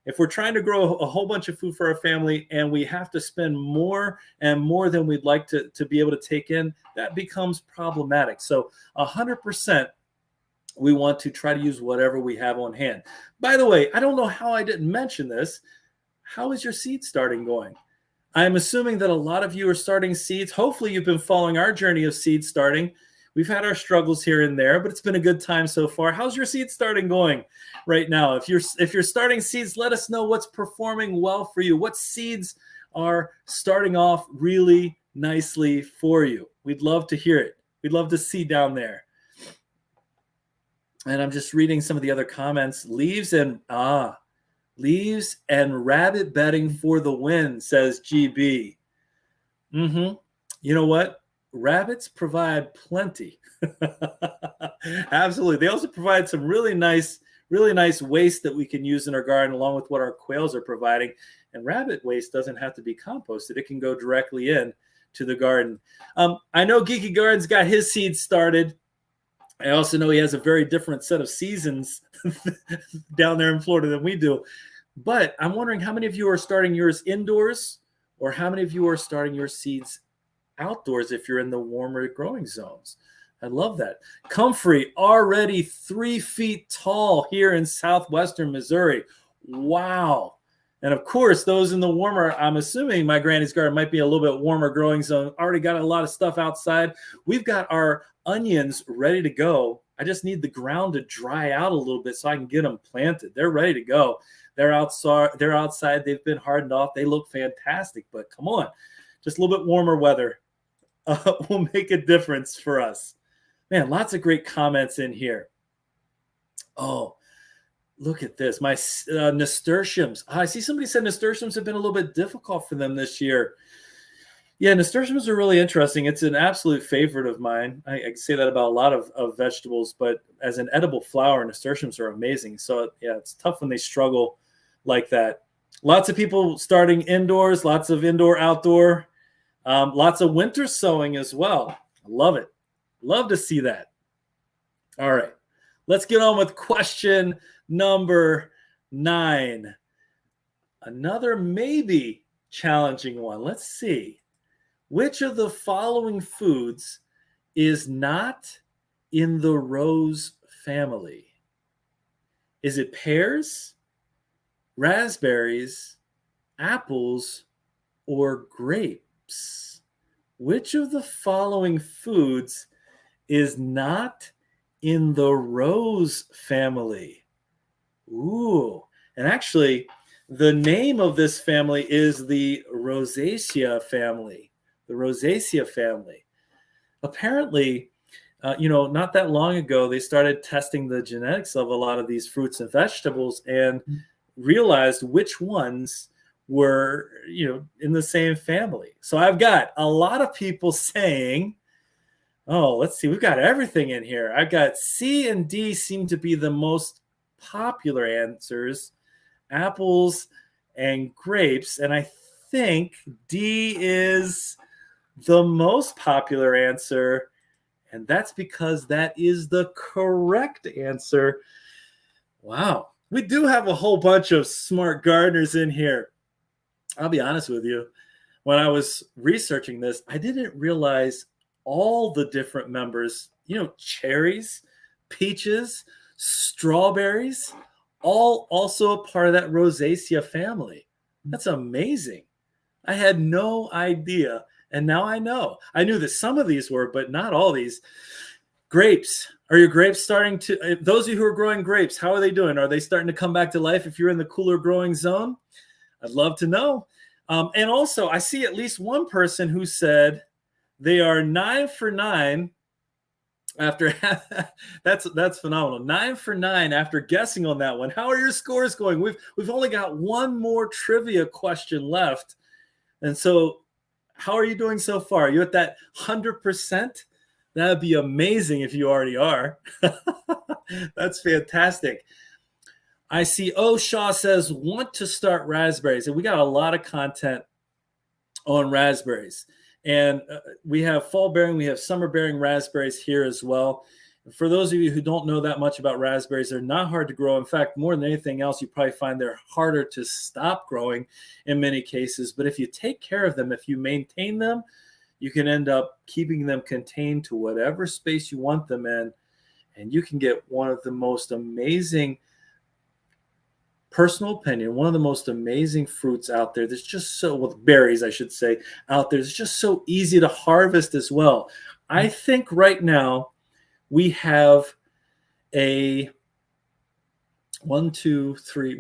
if we're trying to grow a whole bunch of food for our family and we have to spend more and more than we'd like to be able to take in, that becomes problematic. So 100%, we want to try to use whatever we have on hand. By the way, I don't know how I didn't mention this. How is your seed starting going? I'm assuming that a lot of you are starting seeds. Hopefully you've been following our journey of seed starting. We've had our struggles here and there, but it's been a good time so far. How's your seed starting going right now? If you're starting seeds, let us know what's performing well for you. What seeds are starting off really nicely for you? We'd love to hear it. We'd love to see down there. And I'm just reading some of the other comments. Leaves and rabbit bedding for the win, says GB. You know what? Rabbits provide plenty. Absolutely. They also provide some really nice waste that we can use in our garden, along with what our quails are providing. And rabbit waste doesn't have to be composted. It can go directly in to the garden. I know Geeky Garden's got his seeds started. I also know he has a very different set of seasons down there in Florida than we do. But I'm wondering how many of you are starting yours indoors, or how many of you are starting your seeds outdoors if you're in the warmer growing zones. I love that. Comfrey, already 3 feet tall here in southwestern Missouri. Wow. And of course, those in the warmer, I'm assuming my granny's garden might be a little bit warmer growing zone. Already got a lot of stuff outside. We've got our onions ready to go. I just need the ground to dry out a little bit so I can get them planted. They're ready to go. They're outside. They've been hardened off. They look fantastic, but come on. Just a little bit warmer weather will make a difference for us. Man, lots of great comments in here. Oh, look at this. My nasturtiums. I see somebody said nasturtiums have been a little bit difficult for them this year. Yeah, nasturtiums are really interesting. It's an absolute favorite of mine. I say that about a lot of vegetables, but as an edible flower, nasturtiums are amazing. So yeah, it's tough when they struggle like that. Lots of people starting indoors, lots of indoor, outdoor, lots of winter sowing as well. I love it. Love to see that. All right, let's get on with question number 9. Another maybe challenging one. Let's see. Which of the following foods is not in the rose family? Is it pears, raspberries, apples, or grapes? Which of the following foods is not in the rose family? Ooh, and actually, the name of this family is the Rosacea family. The Rosacea family. Apparently, not that long ago, they started testing the genetics of a lot of these fruits and vegetables and realized which ones were, in the same family. So I've got a lot of people saying, oh, let's see, we've got everything in here. I've got C and D seem to be the most popular answers, apples and grapes. And I think D is the most popular answer. And that's because that is the correct answer. Wow. We do have a whole bunch of smart gardeners in here. I'll be honest with you. When I was researching this, I didn't realize all the different members, cherries, peaches, strawberries, all also a part of that Rosacea family. That's amazing. I had no idea. And now I know. I knew that some of these were, but not all these. Grapes. Are your grapes starting to, those of you who are growing grapes, how are they doing? Are they starting to come back to life if you're in the cooler growing zone? I'd love to know. And also, I see at least one person who said they are 9 for 9 after that's phenomenal. 9 for 9 after guessing on that one. How are your scores going? We've only got one more trivia question left. And so how are you doing so far? Are you at that 100%? That would be amazing if you already are. That's fantastic. I see Shaw says, want to start raspberries. And we got a lot of content on raspberries. And we have fall bearing, we have summer bearing raspberries here as well. For those of you who don't know that much about raspberries, they're not hard to grow. In fact, more than anything else, you probably find they're harder to stop growing in many cases. But if you take care of them, if you maintain them, you can end up keeping them contained to whatever space you want them in. And you can get one of the most amazing, personal opinion, one of the most amazing fruits out there. That's just so, well, berries, I should say, out there. It's just so easy to harvest as well. I think right now, we have we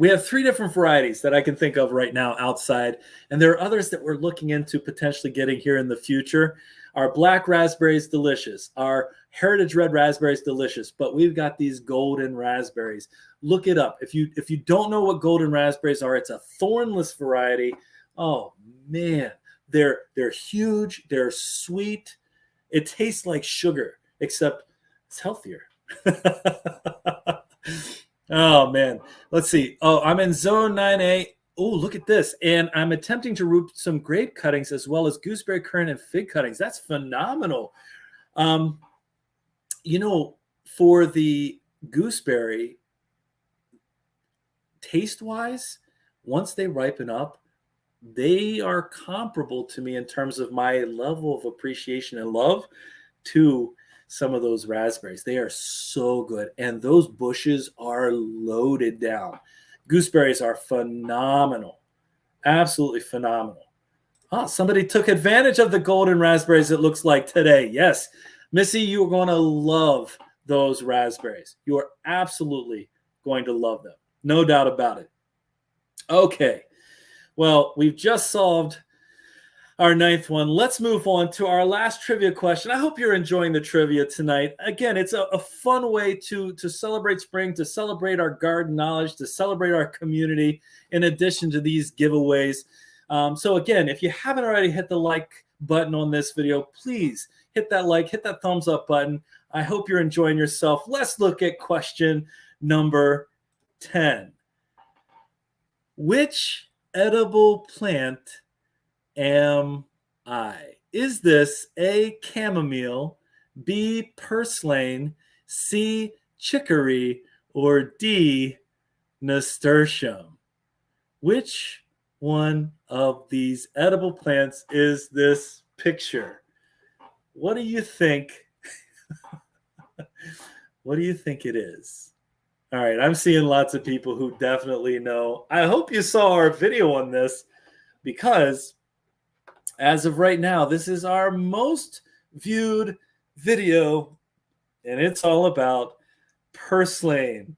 have 3 different varieties that I can think of right now outside. And there are others that we're looking into potentially getting here in the future. Our black raspberry is delicious. Our heritage red raspberry is delicious, but we've got these golden raspberries. Look it up. If you don't know what golden raspberries are, it's a thornless variety. Oh man, they're huge, they're sweet. It tastes like sugar, except it's healthier. Oh man, let's see. Oh, I'm in zone 9A. Oh, look at this. And I'm attempting to root some grape cuttings as well as gooseberry, currant, and fig cuttings. That's phenomenal. For the gooseberry, taste-wise, once they ripen up, they are comparable to me in terms of my level of appreciation and love to some of those raspberries. They are so good. And those bushes are loaded down. Gooseberries are phenomenal. Absolutely phenomenal. Oh, somebody took advantage of the golden raspberries, it looks like today. Yes. Missy, you're going to love those raspberries. You are absolutely going to love them. No doubt about it. Okay. Well, we've just solved our 9th one. Let's move on to our last trivia question. I hope you're enjoying the trivia tonight. Again, it's a fun way to celebrate spring, to celebrate our garden knowledge, to celebrate our community, in addition to these giveaways. So again, if you haven't already hit the like button on this video, please hit that like, hit that thumbs up button. I hope you're enjoying yourself. Let's look at question number 10. Which edible plant am I? Is this A, chamomile, B, purslane, C, chicory, or D, nasturtium? Which one of these edible plants is this picture? What do you think? What do you think it is? All right, I'm seeing lots of people who definitely know. I hope you saw our video on this because as of right now, this is our most viewed video, and it's all about purslane.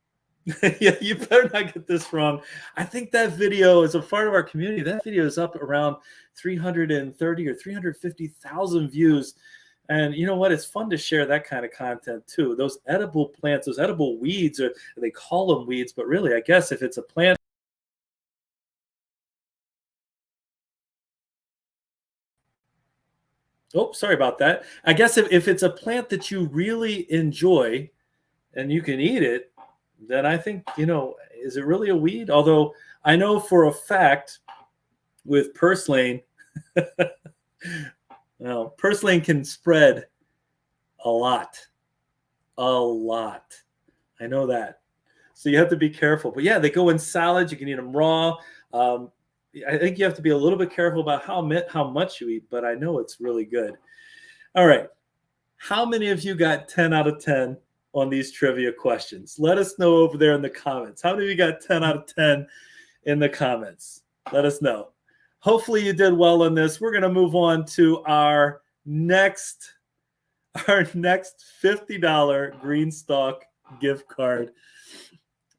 Yeah, you better not get this wrong. I think that video is a part of our community. That video is up around 330 or 350,000 views. And you know what? It's fun to share that kind of content too. Those edible plants, those edible weeds, or they call them weeds, but really, I guess if it's a plant. Oh, sorry about that. I guess if it's a plant that you really enjoy and you can eat it, then I think, is it really a weed? Although I know for a fact with purslane, well, purslane can spread a lot. A lot. I know that. So you have to be careful. But yeah, they go in salads. You can eat them raw. I think you have to be a little bit careful about how much you eat, but I know it's really good. All right. How many of you got 10 out of 10 on these trivia questions? Let us know over there in the comments. How many of you got 10 out of 10 in the comments? Let us know. Hopefully you did well on this. We're going to move on to our next $50 GreenStalk gift card.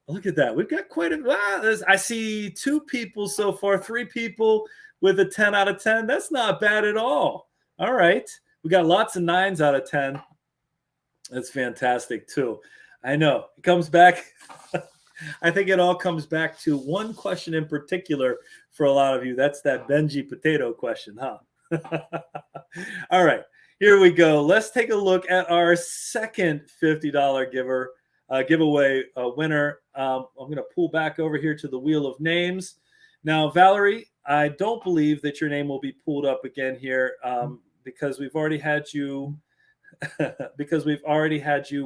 Look at that. We've got quite a wow. I see 2 people so far, 3 people with a 10 out of 10. That's not bad at all. All right. We got lots of 9s out of 10. That's fantastic too. I know. It comes back. I think it all comes back to one question in particular for a lot of you. That's that Benji potato question, huh? All right. Here we go. Let's take a look at our second $50 giveaway winner. I'm going to pull back over here to the wheel of names. Now, Valerie, I don't believe that your name will be pulled up again here because we've already had you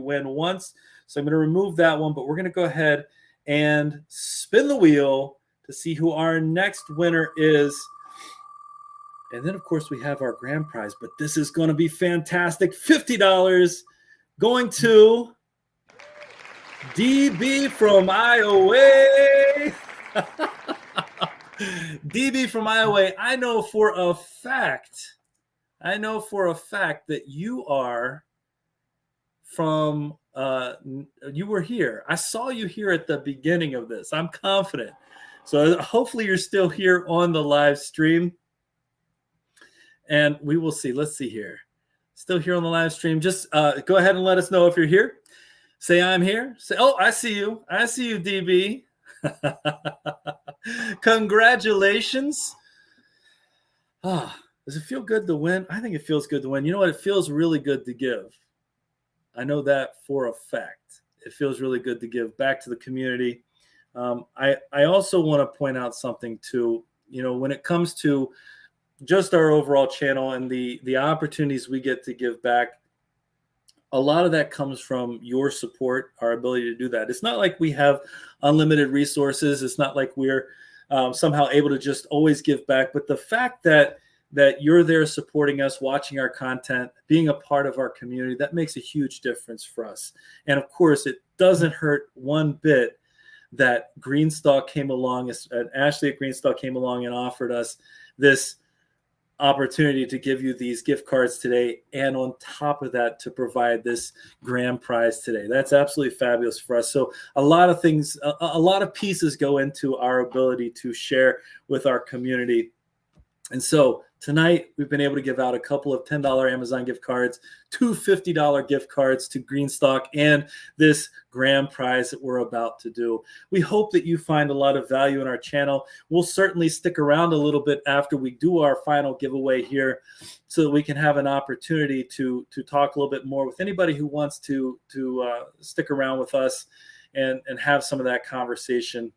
win once. So I'm going to remove that one, but we're going to go ahead and spin the wheel to see who our next winner is. And then, of course, we have our grand prize, but this is going to be fantastic. $50 going to DB from Iowa. DB from Iowa. I know for a fact that you are from, you were here. I saw you here at the beginning of this. I'm confident. So hopefully you're still here on the live stream. And we will see. Let's see here. Still here on the live stream. Just go ahead and let us know if you're here. Say I'm here. Say, oh, I see you. I see you, DB. Congratulations. Does it feel good to win? I think it feels good to win. You know what? It feels really good to give. I know that for a fact. It feels really good to give back to the community. I also want to point out something too. When it comes to just our overall channel and the opportunities we get to give back, a lot of that comes from your support, our ability to do that. It's not like we have unlimited resources. It's not like we're somehow able to just always give back. But the fact that you're there supporting us, watching our content, being a part of our community, that makes a huge difference for us. And of course, it doesn't hurt one bit that GreenStalk came along, Ashley at GreenStalk came along and offered us this opportunity to give you these gift cards today, and on top of that to provide this grand prize today. That's absolutely fabulous for us. So a lot of things, a lot of pieces go into our ability to share with our community. And so tonight we've been able to give out a couple of $10 Amazon gift cards, 2 $50 gift cards to GreenStalk, and this grand prize that we're about to do. We hope that you find a lot of value in our channel. We'll certainly stick around a little bit after we do our final giveaway here so that we can have an opportunity to talk a little bit more with anybody who wants to stick around with us and have some of that conversation.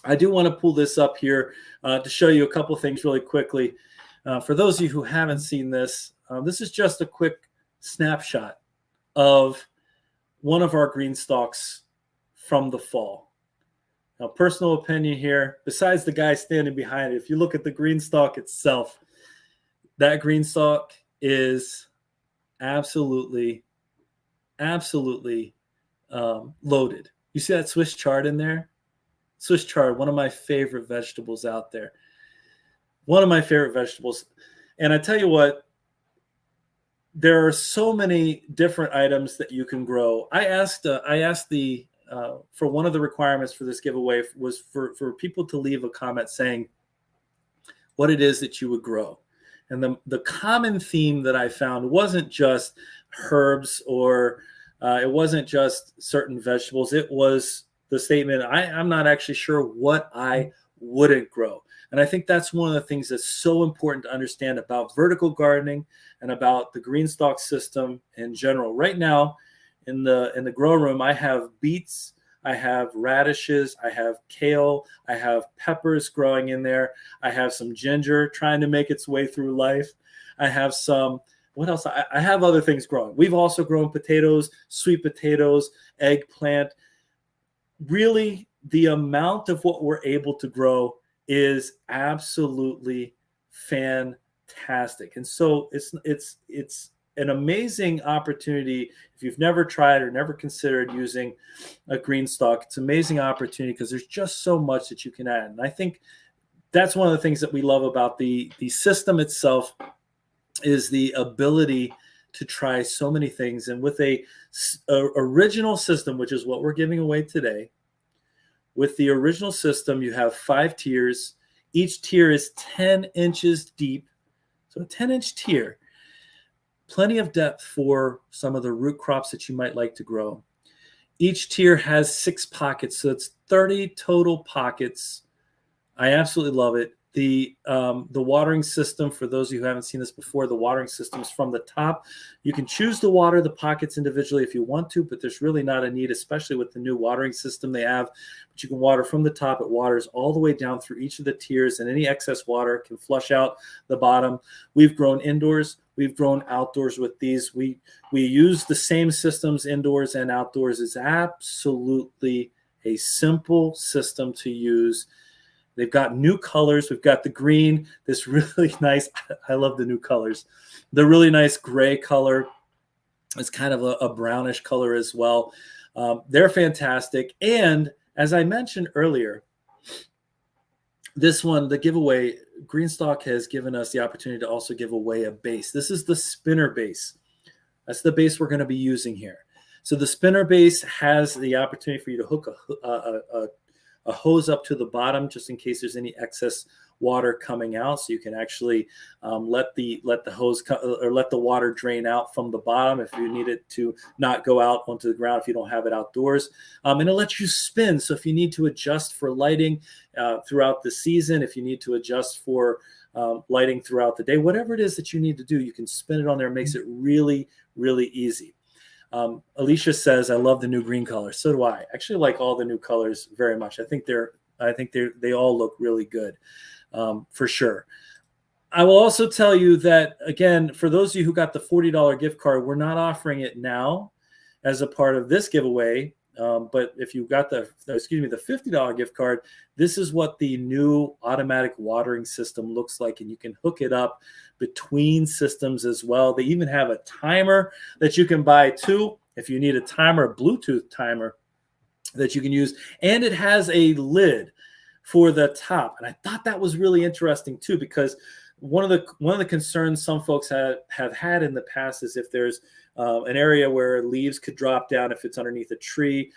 I do want to pull this up here to show you a couple things really quickly. For those of you who haven't seen this, this is just a quick snapshot of one of our GreenStalks from the fall. Now, personal opinion here, besides the guy standing behind it, if you look at the GreenStalk itself, that GreenStalk is absolutely loaded. You see that Swiss chard in there? Swiss chard, one of my favorite vegetables out there. One of my favorite vegetables. And I tell you what, there are so many different items that you can grow. I asked the for one of the requirements for this giveaway was for people to leave a comment saying what it is that you would grow. And the common theme that I found wasn't just herbs or it wasn't just certain vegetables. It was the statement, I'm not actually sure what I wouldn't grow. And I think that's one of the things that's so important to understand about vertical gardening and about the GreenStalk system in general. Right now in the grow room, I have beets, I have radishes, I have kale, I have peppers growing in there. I have some ginger trying to make its way through life. I have some, what else? I have other things growing. We've also grown potatoes, sweet potatoes, eggplant. Really, the amount of what we're able to grow is absolutely fantastic. And so it's an amazing opportunity. If you've never tried or never considered using a GreenStalk, it's an amazing opportunity because there's just so much that you can add. And I think that's one of the things that we love about the system itself is the ability to try so many things. And with a original system, which is what we're giving away today, with the original system, you have 5 tiers. Each tier is 10 inches deep. So a 10-inch tier. Plenty of depth for some of the root crops that you might like to grow. Each tier has 6 pockets, so it's 30 total pockets. I absolutely love it. The watering system, for those of you who haven't seen this before, the watering system is from the top. You can choose to water the pockets individually if you want to, but there's really not a need, especially with the new watering system they have. But you can water from the top. It waters all the way down through each of the tiers, and any excess water can flush out the bottom. We've grown indoors. We've grown outdoors with these. We use the same systems indoors and outdoors. It's absolutely a simple system to use. They've got new colors. We've got the green, this really nice, I love the new colors. The really nice gray color. It's kind of a brownish color as well. They're fantastic. And as I mentioned earlier, this one, the giveaway, GreenStalk has given us the opportunity to also give away a base. This is the spinner base. That's the base we're going to be using here. So the spinner base has the opportunity for you to hook a hose up to the bottom just in case there's any excess water coming out, so you can actually let the hose or let the water drain out from the bottom if you need it to not go out onto the ground if you don't have it outdoors. And it lets you spin, so if you need to adjust for lighting throughout the season, if you need to adjust for lighting throughout the day, whatever it is that you need to do, you can spin it on there. It makes it really, really easy. Alicia says, "I love the new green color." So do I. Actually, like all the new colors very much. I think they all look really good, for sure. I will also tell you that, again, for those of you who got the $40 gift card, we're not offering it now as a part of this giveaway. But if you got the $50 gift card, this is what the new automatic watering system looks like, and you can hook it up between systems as well. They even have a timer that you can buy too if you need a timer, a Bluetooth timer that you can use, and it has a lid for the top. And I thought that was really interesting too, because one of the concerns some folks have had in the past is if there's an area where leaves could drop down, if it's underneath a tree,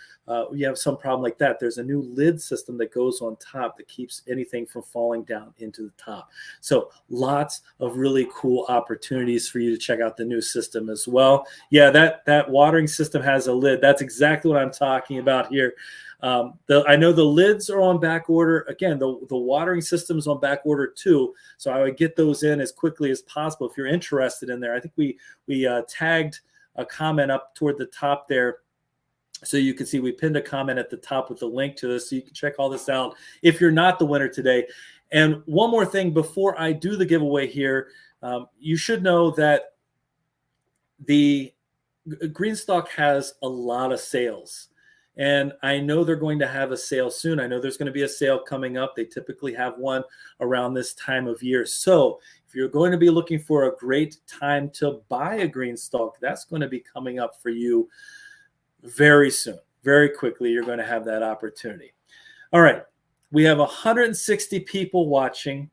you have some problem like that. There's a new lid system that goes on top that keeps anything from falling down into the top. So lots of really cool opportunities for you to check out the new system as well. Yeah, that watering system has a lid. That's exactly what I'm talking about here. I know the lids are on back order. Again, the watering system is on back order too. So I would get those in as quickly as possible if you're interested in there. I think we tagged a comment up toward the top there. So you can see we pinned a comment at the top with the link to this, so you can check all this out if you're not the winner today. And one more thing before I do the giveaway here, you should know that the GreenStalk has a lot of sales. And I know they're going to have a sale soon. I know there's going to be a sale coming up. They typically have one around this time of year. So if you're going to be looking for a great time to buy a GreenStalk, that's going to be coming up for you very soon. very quickly, you're going to have that opportunity. All right. We have 160 people watching.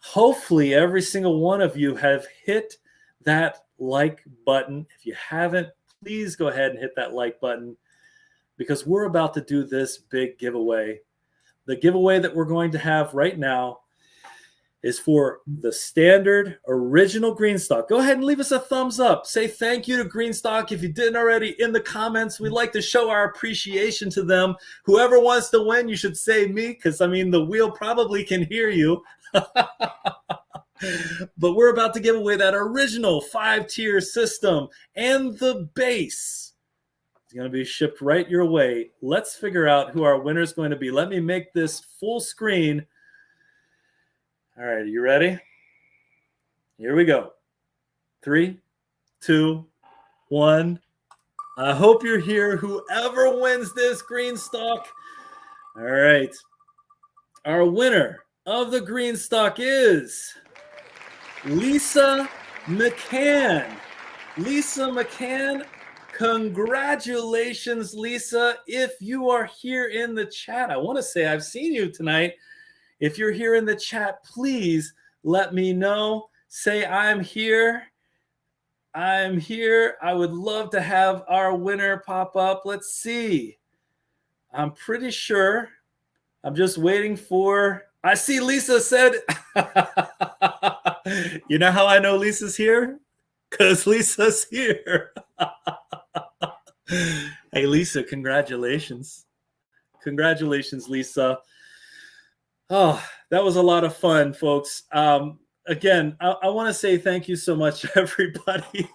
Hopefully, every single one of you have hit that like button. If you haven't, please go ahead and hit that like button, because we're about to do this big giveaway. The giveaway that we're going to have right now is for the standard original GreenStalk. Go ahead and leave us a thumbs up. Say thank you to GreenStalk if you didn't already in the comments. We'd like to show our appreciation to them. Whoever wants to win, you should say me, because I mean the wheel probably can hear you. But we're about to give away that original 5-tier system and the base. It's going to be shipped right your way. Let's figure out who our winner is going to be. Let me make this full screen. All right, are you ready? Here we go. 3, 2, 1. I hope you're here. Whoever wins this GreenStalk. All right. Our winner of the GreenStalk is Lisa McCann. Lisa McCann, congratulations, Lisa. If you are here in the chat, I want to say I've seen you tonight. If you're here in the chat, please let me know. Say I'm here. I'm here. I would love to have our winner pop up. Let's see. I'm pretty sure. I'm just waiting for. I see Lisa said. You know how I know Lisa's here? Because Lisa's here. Hey, Lisa, congratulations. Congratulations, Lisa. Oh, that was a lot of fun, folks. Again, I want to say thank you so much, everybody.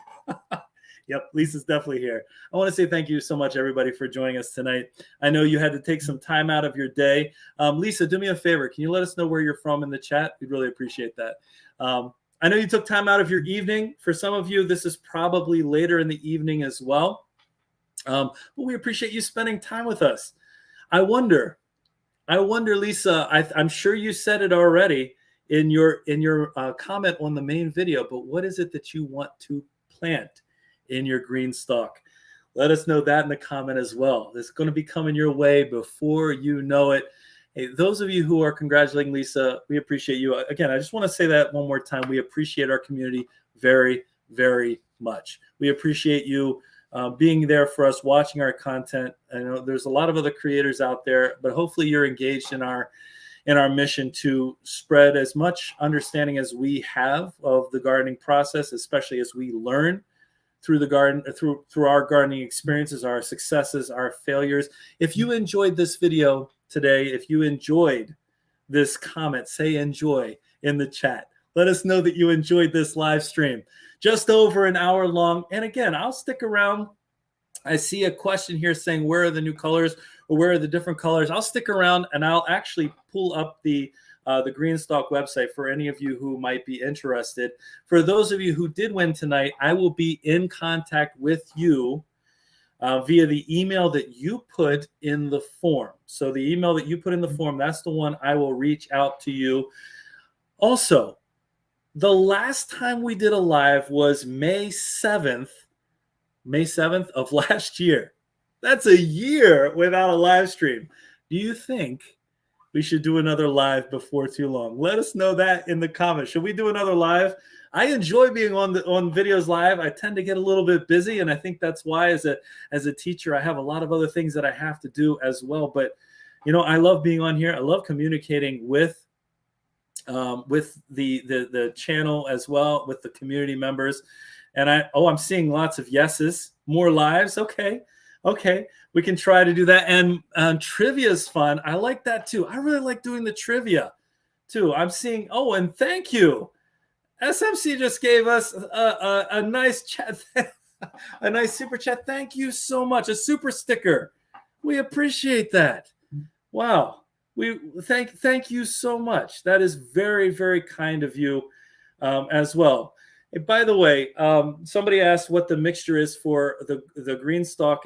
Yep, Lisa's definitely here. I want to say thank you so much, everybody, for joining us tonight. I know you had to take some time out of your day. Lisa, do me a favor. Can you let us know where you're from in the chat? We'd really appreciate that. I know you took time out of your evening. For some of you, this is probably later in the evening as well. But we appreciate you spending time with us. I wonder, Lisa, I'm sure you said it already in your comment on the main video, but what is it that you want to plant in your GreenStalk? Let us know that in the comment as well. It's going to be coming your way before you know it. Hey, those of you who are congratulating Lisa, we appreciate you. Again, I just want to say that one more time. We appreciate our community very, very much. We appreciate you being there for us, watching our content. I know there's a lot of other creators out there, but hopefully you're engaged in our mission to spread as much understanding as we have of the gardening process, especially as we learn through the garden, through our gardening experiences, our successes, our failures. If you enjoyed this video today, if you enjoyed this comment, say enjoy in the chat. Let us know that you enjoyed this live stream. Just over an hour long. And again, I'll stick around. I see a question here saying, where are the new colors, or where are the different colors? I'll stick around and I'll actually pull up the GreenStalk website for any of you who might be interested. For those of you who did win tonight, I will be in contact with you via the email that you put in the form. So the email that you put in the form, that's the one I will reach out to you. Also, the last time we did a live was May 7th of last year. That's a year without a live stream. Do you think we should do another live before too long? Let us know that in the comments. Should we do another live? I enjoy being on videos live. I tend to get a little bit busy, and I think that's why as a teacher, I have a lot of other things that I have to do as well. But you know, I love being on here. I love communicating with the channel as well, with the community members. And I'm seeing lots of yeses, more lives. Okay, we can try to do that. And trivia is fun. I like that too. I really like doing the trivia too. I'm seeing, and thank you. SMC just gave us a nice chat, a nice super chat. Thank you so much. A super sticker. We appreciate that. Wow. We thank you so much. That is very, very kind of you as well. And by the way, somebody asked what the mixture is for the GreenStalk,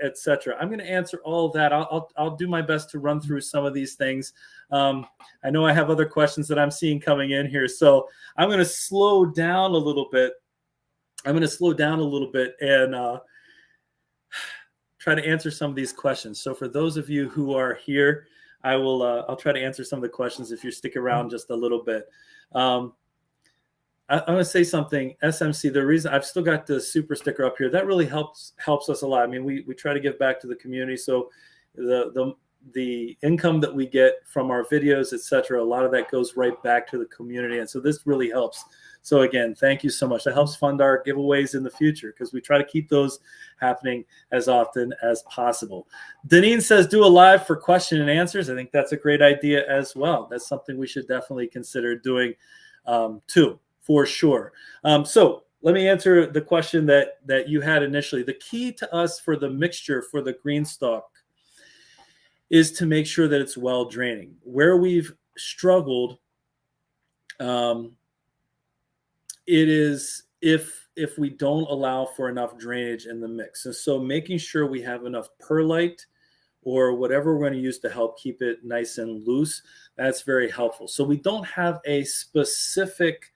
etc. I'm going to answer all of that. I'll do my best to run through some of these things. I know I have other questions that I'm seeing coming in here, so I'm going to slow down a little bit. And try to answer some of these questions. So for those of you who are here, I'll try to answer some of the questions if you stick around just a little bit. I'm going to say something. SMC, the reason I've still got the super sticker up here, that really helps us a lot. I mean, we try to give back to the community. So the income that we get from our videos, etc., a lot of that goes right back to the community. And so this really helps. So again, thank you so much. That helps fund our giveaways in the future because we try to keep those happening as often as possible. Deneen says, do a live for question and answers. I think that's a great idea as well. That's something we should definitely consider doing too, for sure. So let me answer the question that you had initially. The key to us for the mixture for the GreenStalk is to make sure that it's well draining. Where we've struggled, it is if we don't allow for enough drainage in the mix. And so making sure we have enough perlite or whatever we're going to use to help keep it nice and loose, that's very helpful. So we don't have a specific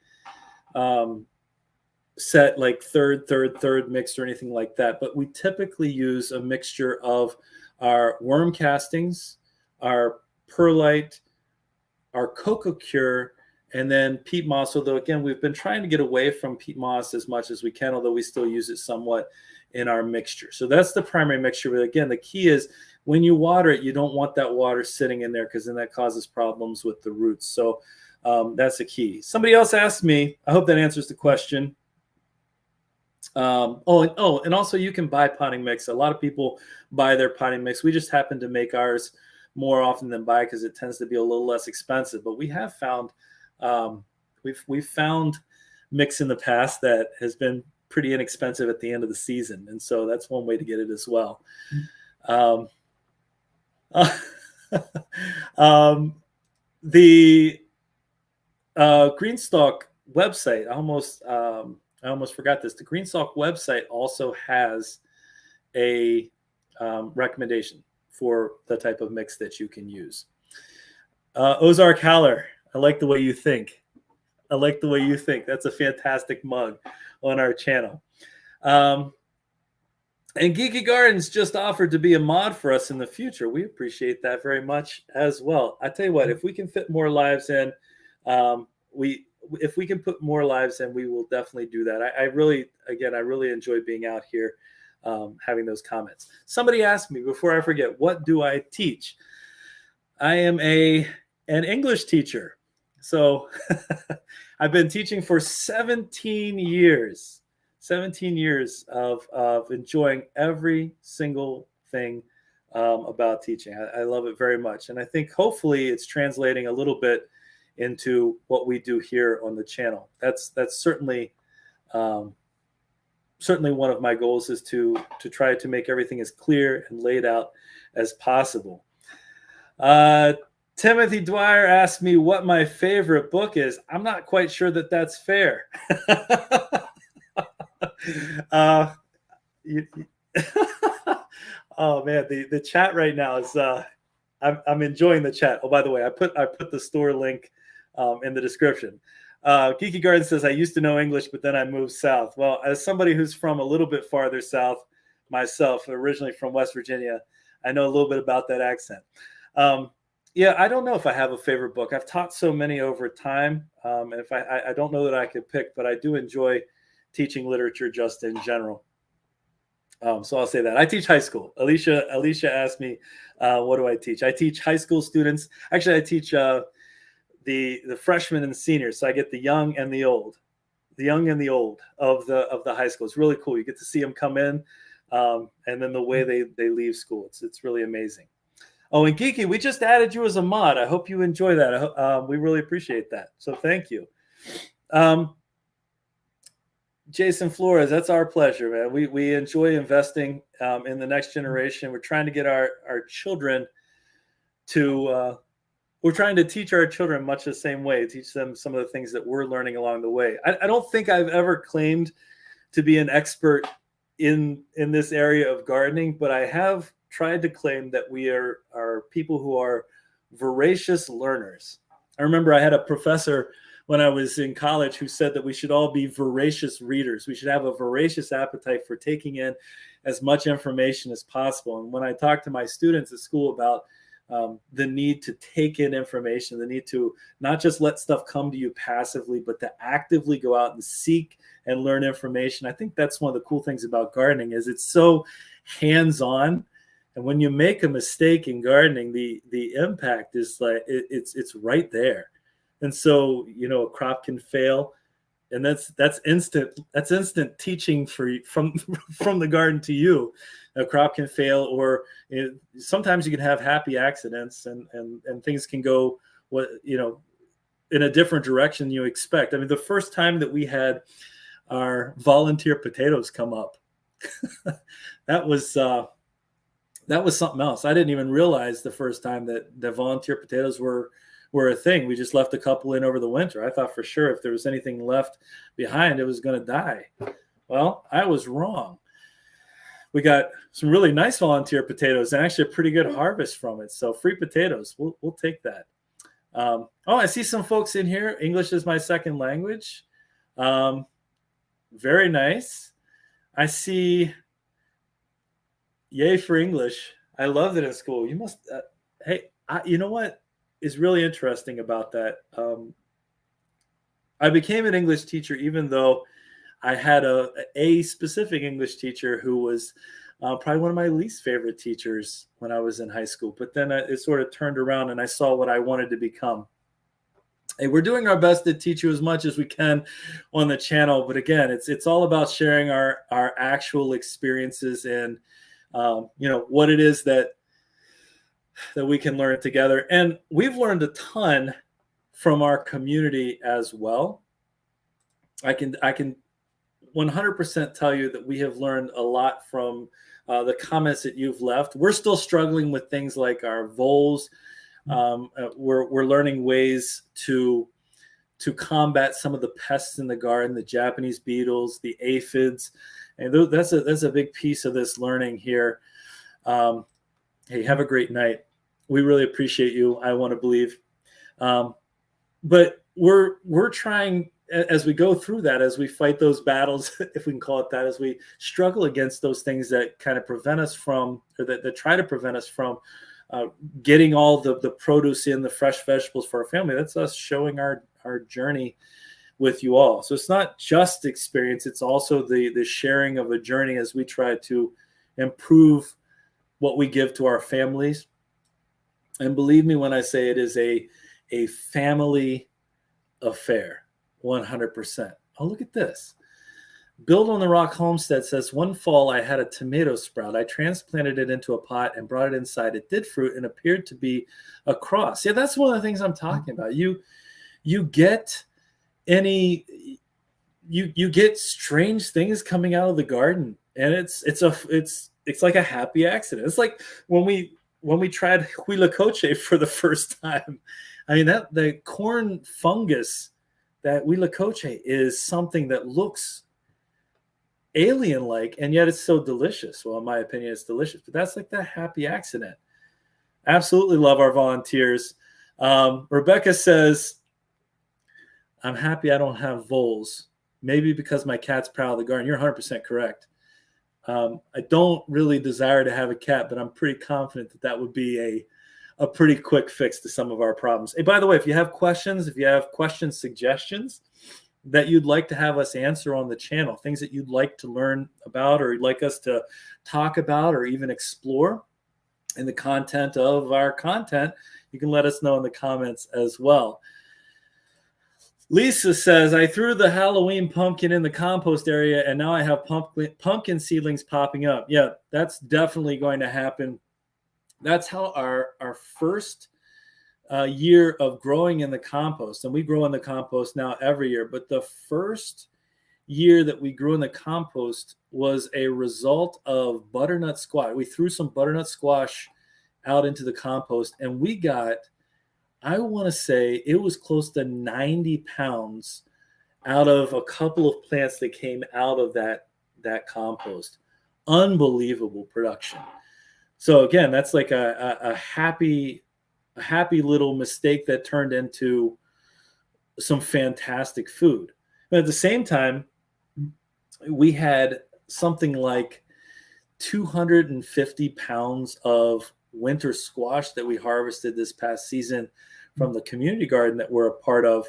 set like third mix or anything like that, but we typically use a mixture of our worm castings, our perlite, our cocoa cure, and then peat moss. Although again, we've been trying to get away from peat moss as much as we can, although we still use it somewhat in our mixture. So that's the primary mixture. But again, the key is when you water it, you don't want that water sitting in there because then that causes problems with the roots. So that's the key. Somebody else asked me, I hope that answers the question. And also you can buy potting mix. A lot of people buy their potting mix. We just happen to make ours more often than buy because it tends to be a little less expensive. But we have found we've found mix in the past that has been pretty inexpensive at the end of the season, and so that's one way to get it as well. The GreenStalk website, I almost forgot this. The GreenStalk website also has a recommendation for the type of mix that you can use. Ozark Haller, I like the way you think. I like the way you think. That's a fantastic mug on our channel. And Geeky Gardens just offered to be a mod for us in the future. We appreciate that very much as well. I tell you what, if we can fit more lives in, if we can put more lives in, we will definitely do that. I really enjoy being out here, having those comments. Somebody asked me before I forget, what do I teach? I am an English teacher. So I've been teaching for 17 years. 17 years of enjoying every single thing about teaching. I love it very much. And I think hopefully it's translating a little bit into what we do here on the channel. That's certainly one of my goals is to try to make everything as clear and laid out as possible. Timothy Dwyer asked me what my favorite book is. I'm not quite sure that that's fair. Oh man, the chat right now is I'm enjoying the chat. Oh, by the way, I put the store link in the description. Geeky Garden says, I used to know English, but then I moved south. Well, as somebody who's from a little bit farther south myself, originally from West Virginia, I know a little bit about that accent. Yeah, I don't know if I have a favorite book. I've taught so many over time, and if I don't know that I could pick, but I do enjoy teaching literature just in general. So I'll say that. I teach high school. Alicia asked me, what do I teach? I teach high school students. Actually, I teach the freshmen and the seniors. So I get the young and the old of the high school. It's really cool. You get to see them come in, and then the way they leave school. It's really amazing. Oh, and Geeky, we just added you as a mod. I hope you enjoy that. We really appreciate that. So thank you. Jason Flores, that's our pleasure, man. We enjoy investing in the next generation. We're trying to get our children to, we're trying to teach our children much the same way, teach them some of the things that we're learning along the way. I don't think I've ever claimed to be an expert in this area of gardening, but I have tried to claim that we are people who are voracious learners. I remember I had a professor when I was in college who said that we should all be voracious readers. We should have a voracious appetite for taking in as much information as possible. And when I talk to my students at school about the need to take in information, the need to not just let stuff come to you passively, but to actively go out and seek and learn information. I think that's one of the cool things about gardening is it's so hands-on. And when you make a mistake in gardening, the impact is like it's right there. And so, a crop can fail, and that's instant teaching from the garden to you. A crop can fail, or sometimes you can have happy accidents, and things can go in a different direction than you expect. I mean, the first time that we had our volunteer potatoes come up, that was something else. I didn't even realize the first time that the volunteer potatoes were a thing. We just left a couple in over the winter. I thought for sure if there was anything left behind, it was going to die. Well, I was wrong. We got some really nice volunteer potatoes and actually a pretty good harvest from it. So free potatoes, we'll take that. I see some folks in here. English is my second language. Very nice. I see. Yay for English. I loved it in school. You must. Hey, you know what is really interesting about that? I became an English teacher even though I had a specific English teacher who was probably one of my least favorite teachers when I was in high school. But then it sort of turned around and I saw what I wanted to become. Hey, we're doing our best to teach you as much as we can on the channel. But again, it's all about sharing our actual experiences and what it is that we can learn together. And we've learned a ton from our community as well. I can 100% tell you that we have learned a lot from the comments that you've left. We're still struggling with things like our voles. We're learning ways to combat some of the pests in the garden, the Japanese beetles, the aphids, and that's a big piece of this learning here. Hey, have a great night. We really appreciate you. I want to believe, but we're trying as we go through that, as we fight those battles, if we can call it that, as we struggle against those things that kind of prevent us from, or that try to prevent us from getting all the produce in, the fresh vegetables for our family. That's us showing our journey with you all. So it's not just experience, it's also the sharing of a journey as we try to improve what we give to our families. And believe me when I say it is a family affair, 100%. Oh, look at this. Build on the Rock Homestead says, one fall I had a tomato sprout. I transplanted it into a pot and brought it inside. It did fruit and appeared to be a cross. Yeah, that's one of the things I'm talking about. You get you get strange things coming out of the garden, and it's like a happy accident. It's like when we tried huitlacoche for the first time. I mean, that the corn fungus, that huitlacoche, is something that looks alien-like, and yet it's so delicious. Well, in my opinion, it's delicious, but that's like that happy accident. Absolutely love our volunteers. Rebecca says, I'm happy I don't have voles. Maybe because my cat's proud of the garden. You're 100% correct. I don't really desire to have a cat, but I'm pretty confident that would be a pretty quick fix to some of our problems. Hey, by the way, if you have questions, suggestions that you'd like to have us answer on the channel, things that you'd like to learn about or you'd like us to talk about or even explore in the content of our content, you can let us know in the comments as well. Lisa says, I threw the Halloween pumpkin in the compost area and now I have pumpkin seedlings popping up. Yeah, that's definitely going to happen. That's how our first year of growing in the compost, and we grow in the compost now every year, but the first year that we grew in the compost was a result of butternut squash. We threw some butternut squash out into the compost, and we got, I want to say it was close to 90 pounds out of a couple of plants that came out of that compost. Unbelievable production. So again, that's like a happy little mistake that turned into some fantastic food. But at the same time, we had something like 250 pounds of winter squash that we harvested this past season from the community garden that we're a part of.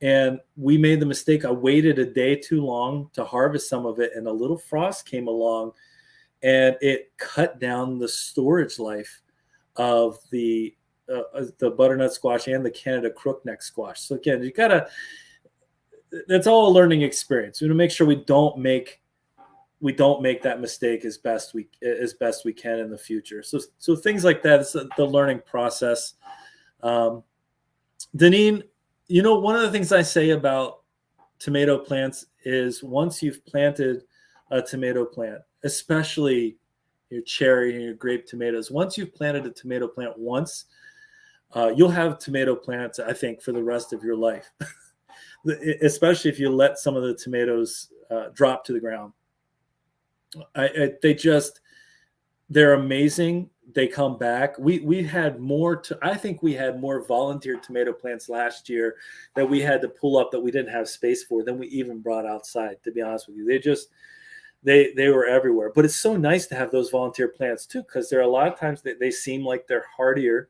And we made the mistake. I waited a day too long to harvest some of it, and a little frost came along and it cut down the storage life of the butternut squash and the Canada crookneck squash. So again, you gotta, that's all a learning experience. We want to make sure we don't make that mistake as best we can in the future. So things like that is the learning process. Deneen, one of the things I say about tomato plants is once you've planted a tomato plant, especially your cherry and your grape tomatoes, once you've planted a tomato plant once, you'll have tomato plants, I think, for the rest of your life, especially if you let some of the tomatoes drop to the ground. They're amazing. They come back. We had more I think we had more volunteer tomato plants last year that we had to pull up that we didn't have space for than we even brought outside, to be honest with you. They were everywhere. But it's so nice to have those volunteer plants too, because there are a lot of times that they seem like they're hardier,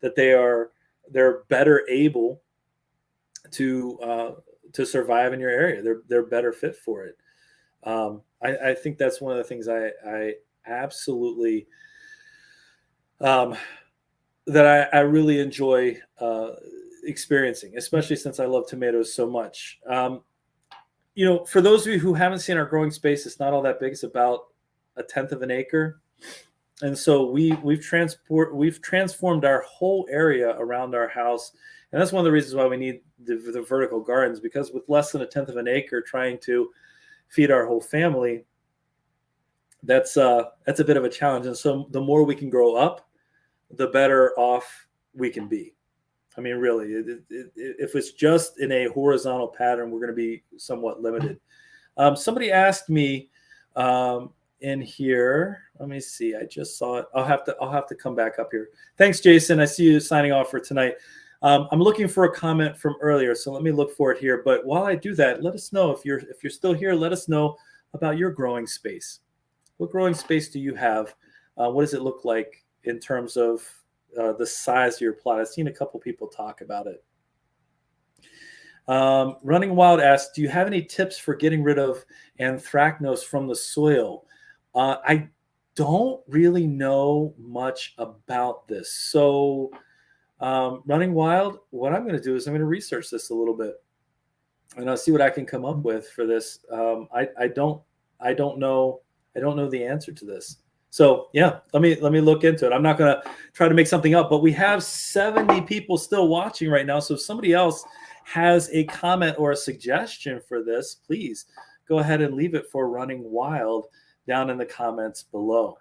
that they're better able to survive in your area. They're better fit for it. I think that's one of the things I absolutely that I really enjoy experiencing, especially since I love tomatoes so much. For those of you who haven't seen our growing space, it's not all that big. It's about 1/10 of an acre. And so we've transformed our whole area around our house. And that's one of the reasons why we need the vertical gardens, because with less than 1/10 of an acre, trying to feed our whole family, that's a bit of a challenge. And so the more we can grow up, the better off we can be. I mean, really, if it's just in a horizontal pattern, we're going to be somewhat limited. Somebody asked me in here. Let me see. I just saw it. I'll have to come back up here. Thanks, Jason. I see you signing off for tonight. I'm looking for a comment from earlier, so let me look for it here. But while I do that, let us know if you're still here. Let us know about your growing space. What growing space do you have? What does it look like in terms of the size of your plot? I've seen a couple people talk about it. Running Wild asks, do you have any tips for getting rid of anthracnose from the soil? I don't really know much about this. So Running Wild, what I'm going to do is I'm going to research this a little bit, and I'll see what I can come up with for this. I don't know the answer to this. So yeah, let me look into it. I'm not going to try to make something up, but we have 70 people still watching right now. So if somebody else has a comment or a suggestion for this, please go ahead and leave it for Running Wild down in the comments below.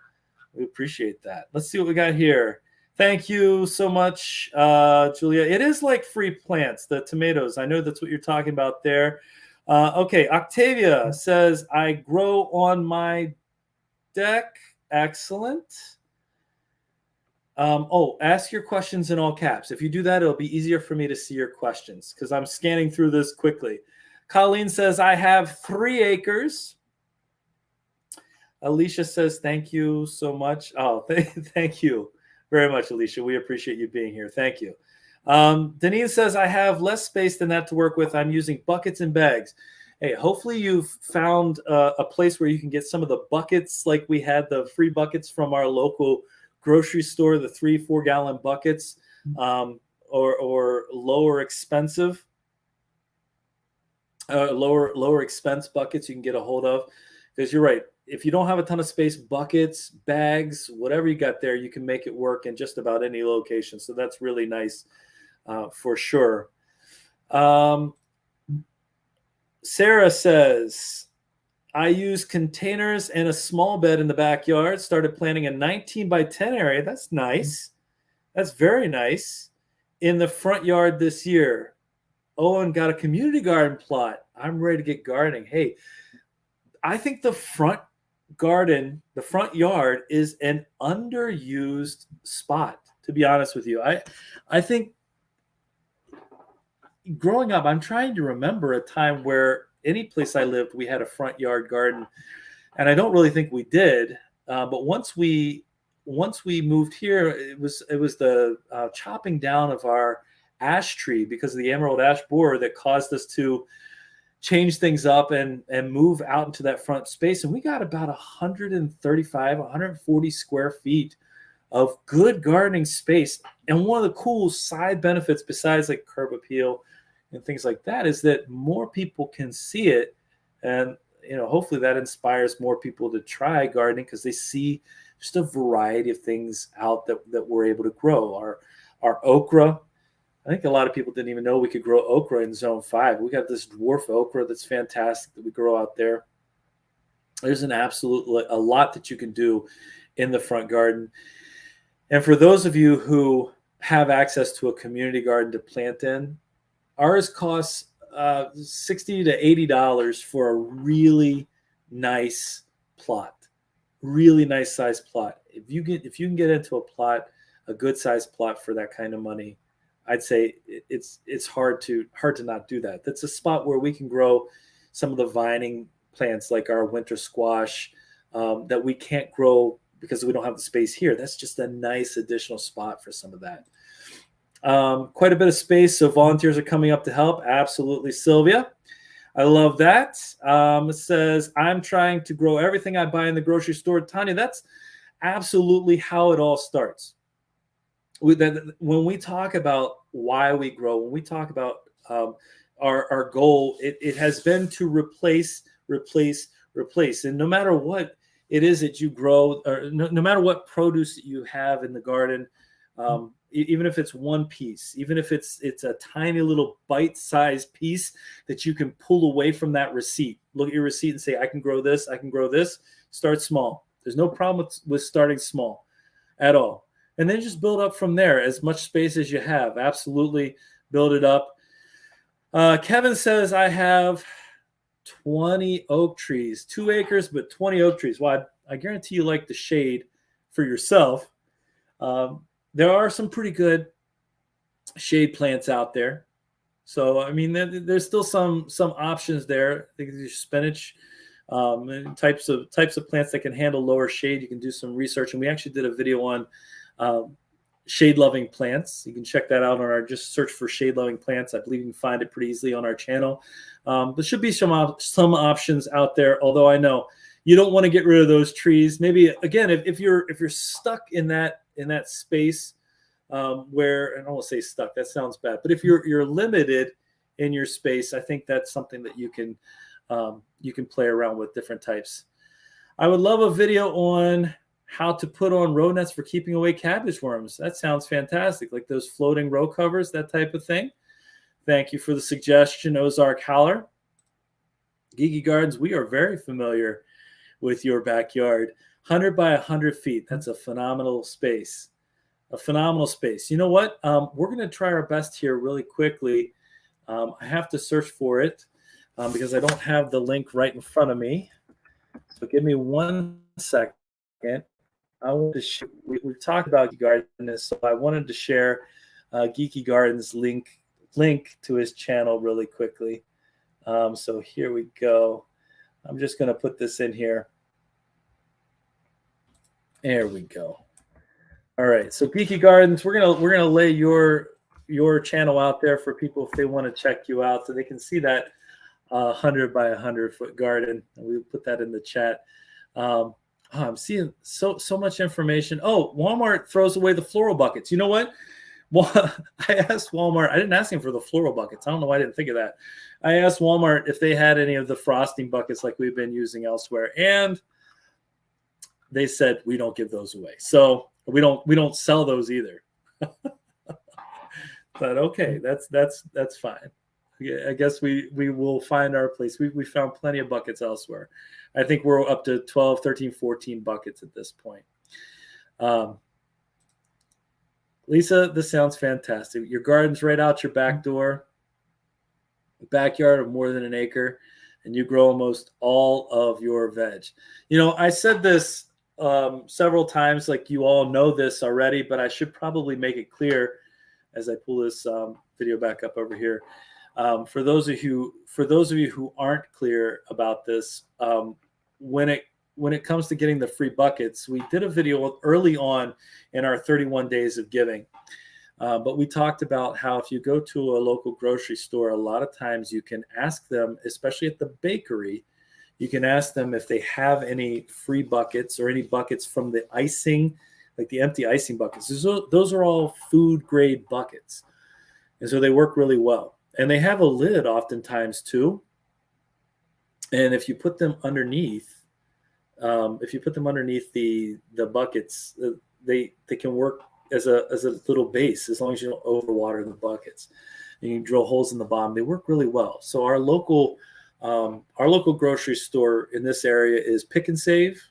We appreciate that. Let's see what we got here. Thank you so much, Julia. It is like free plants, the tomatoes. I know that's what you're talking about there. Okay, Octavia says, I grow on my deck. Excellent. Ask your questions in all caps. If you do that, it'll be easier for me to see your questions because I'm scanning through this quickly. Colleen says, I have 3 acres. Alicia says, thank you so much. Oh, thank you very much, Alicia. We appreciate you being here. Thank you. Denise says, I have less space than that to work with. I'm using buckets and bags. Hey, hopefully you've found a place where you can get some of the buckets, like we had the free buckets from our local grocery store, the 3-4 gallon buckets, or lower expensive, lower expense buckets you can get a hold of. Because you're right, if you don't have a ton of space, buckets, bags, whatever you got there, you can make it work in just about any location. So that's really nice for sure. Sarah says, I use containers and a small bed in the backyard. Started planting a 19 by 10 area. That's nice. That's very nice. In the front yard this year. Owen got a community garden plot. I'm ready to get gardening. Hey, I think the front yard is an underused spot, to be honest with you. I think growing up, I'm trying to remember a time where any place I lived, we had a front yard garden, and I don't really think we did. But once we moved here, it was the chopping down of our ash tree because of the emerald ash borer that caused us to change things up and move out into that front space. And we got about 135, 140 square feet of good gardening space. And one of the cool side benefits, besides like curb appeal and things like that, is that more people can see it. And, hopefully that inspires more people to try gardening because they see just a variety of things out that we're able to grow. Our okra, I think a lot of people didn't even know we could grow okra in zone 5. We got this dwarf okra that's fantastic that we grow out there. There's a lot that you can do in the front garden. And for those of you who have access to a community garden to plant in, ours costs $60 to $80 for a really nice plot, really nice size plot. If you can get into a good size plot for that kind of money, I'd say it's hard to not do that. That's a spot where we can grow some of the vining plants like our winter squash that we can't grow because we don't have the space here. That's just a nice additional spot for some of that. Quite a bit of space, so volunteers are coming up to help. Absolutely, Sylvia. I love that. It says, I'm trying to grow everything I buy in the grocery store. Tanya, that's absolutely how it all starts. When we talk about why we grow, when we talk about our goal, it has been to replace. And no matter what it is that you grow, or no matter what produce that you have in the garden, even if it's one piece, even if it's a tiny little bite-sized piece that you can pull away from that receipt. Look at your receipt and say, I can grow this, I can grow this. Start small. There's no problem with starting small at all. And then just build up from there, as much space as you have. Absolutely build it up. Kevin says, I have 20 oak trees, 2 acres, but 20 oak trees. Well, I guarantee you like the shade for yourself. There are some pretty good shade plants out there. So, I mean, there's still some options there. I think there's spinach, and types of plants that can handle lower shade. You can do some research. And we actually did a video on shade-loving plants. You can check that out on our, just search for shade-loving plants. I believe you can find it pretty easily on our channel. There should be some options out there, although I know you don't want to get rid of those trees. Maybe, again, if you're stuck in that space where, and I don't want to say stuck, that sounds bad, but if you're limited in your space, I think that's something that you can play around with different types. I would love a video on how to put on row nets for keeping away cabbage worms. That sounds fantastic, like those floating row covers, that type of thing. Thank you for the suggestion, Ozark Howler. Geeky Gardens, we are very familiar with your backyard. 100 by 100 feet. That's a phenomenal space. A phenomenal space. You know what? We're going to try our best here really quickly. I have to search for it because I don't have the link right in front of me. So give me 1 second. I want to we've talked about Geeky Gardens, so I wanted to share Geeky Gardens link to his channel really quickly. So here we go. I'm just going to put this in here. There we go. All right, so Geeky Gardens, we're gonna lay your channel out there for people if they want to check you out, so they can see that 100 by 100 foot garden. And we'll put that in the chat. I'm seeing so much information. Oh, Walmart throws away the floral buckets. You know what? Well, I asked Walmart. I didn't ask him for the floral buckets. I don't know why I didn't think of that. I asked Walmart if they had any of the frosting buckets like we've been using elsewhere, and they said we don't give those away. So we don't sell those either. But okay, that's fine. I guess we will find our place. We found plenty of buckets elsewhere. I think we're up to 12, 13, 14 buckets at this point. Lisa, this sounds fantastic. Your garden's right out your back door, backyard of more than an acre, and you grow almost all of your veg. You know, I said this several times, like you all know this already, but I should probably make it clear. as I pull this video back up over here. For those of you who aren't clear about this, when it comes to getting the free buckets, we did a video early on in our 31 days of giving. But we talked about how if you go to a local grocery store, a lot of times you can ask them, especially at the bakery, you can ask them if they have any free buckets or any buckets from the icing, like the empty icing buckets. Those are all food grade buckets. And so they work really well. And they have a lid oftentimes too. And if you put them underneath, the buckets, they can work as a little base, as long as you don't overwater the buckets. And you can drill holes in the bottom. They work really well. So our local grocery store in this area is Pick and Save.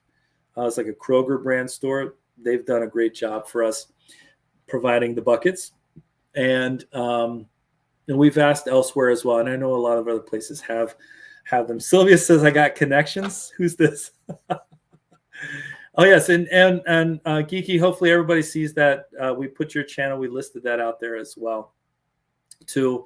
It's like a Kroger brand store. They've done a great job for us providing the buckets, and we've asked elsewhere as well. And I know a lot of other places have them. Sylvia says, "I got connections." Who's this? Oh yes, and Geeky. Hopefully everybody sees that we put your channel. We listed that out there as well. Too.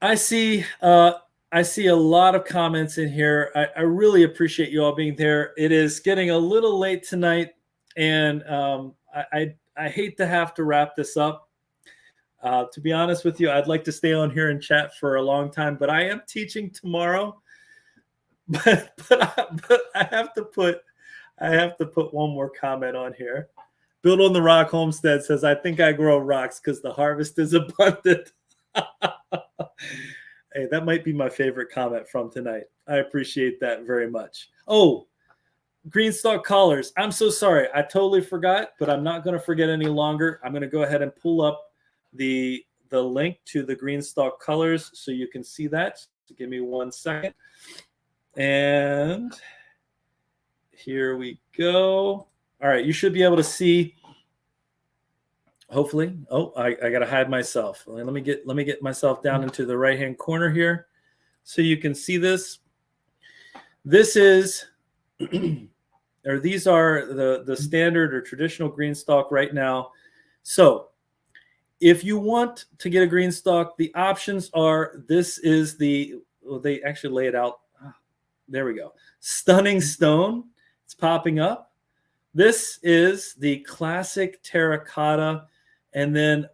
I see a lot of comments in here. I really appreciate you all being there. It is getting a little late tonight, and I hate to have to wrap this up. To be honest with you, I'd like to stay on here and chat for a long time, but I am teaching tomorrow. But I have to put one more comment on here. Built on the Rock Homestead says, "I think I grow rocks because the harvest is abundant." Hey, that might be my favorite comment from tonight. I appreciate that very much. Oh, GreenStalk collars. I'm so sorry. I totally forgot, but I'm not going to forget any longer. I'm going to go ahead and pull up the link to the GreenStalk colors so you can see that. So give me 1 second. And here we go. All right, you should be able to see. Hopefully. Oh, I got to hide myself. Let me get myself down into the right-hand corner here so you can see this. This is, or these are the standard or traditional GreenStalk right now. So if you want to get a GreenStalk, the options are, this is well, they actually lay it out. There we go. Stunning Stone. It's popping up. This is the classic terracotta. And then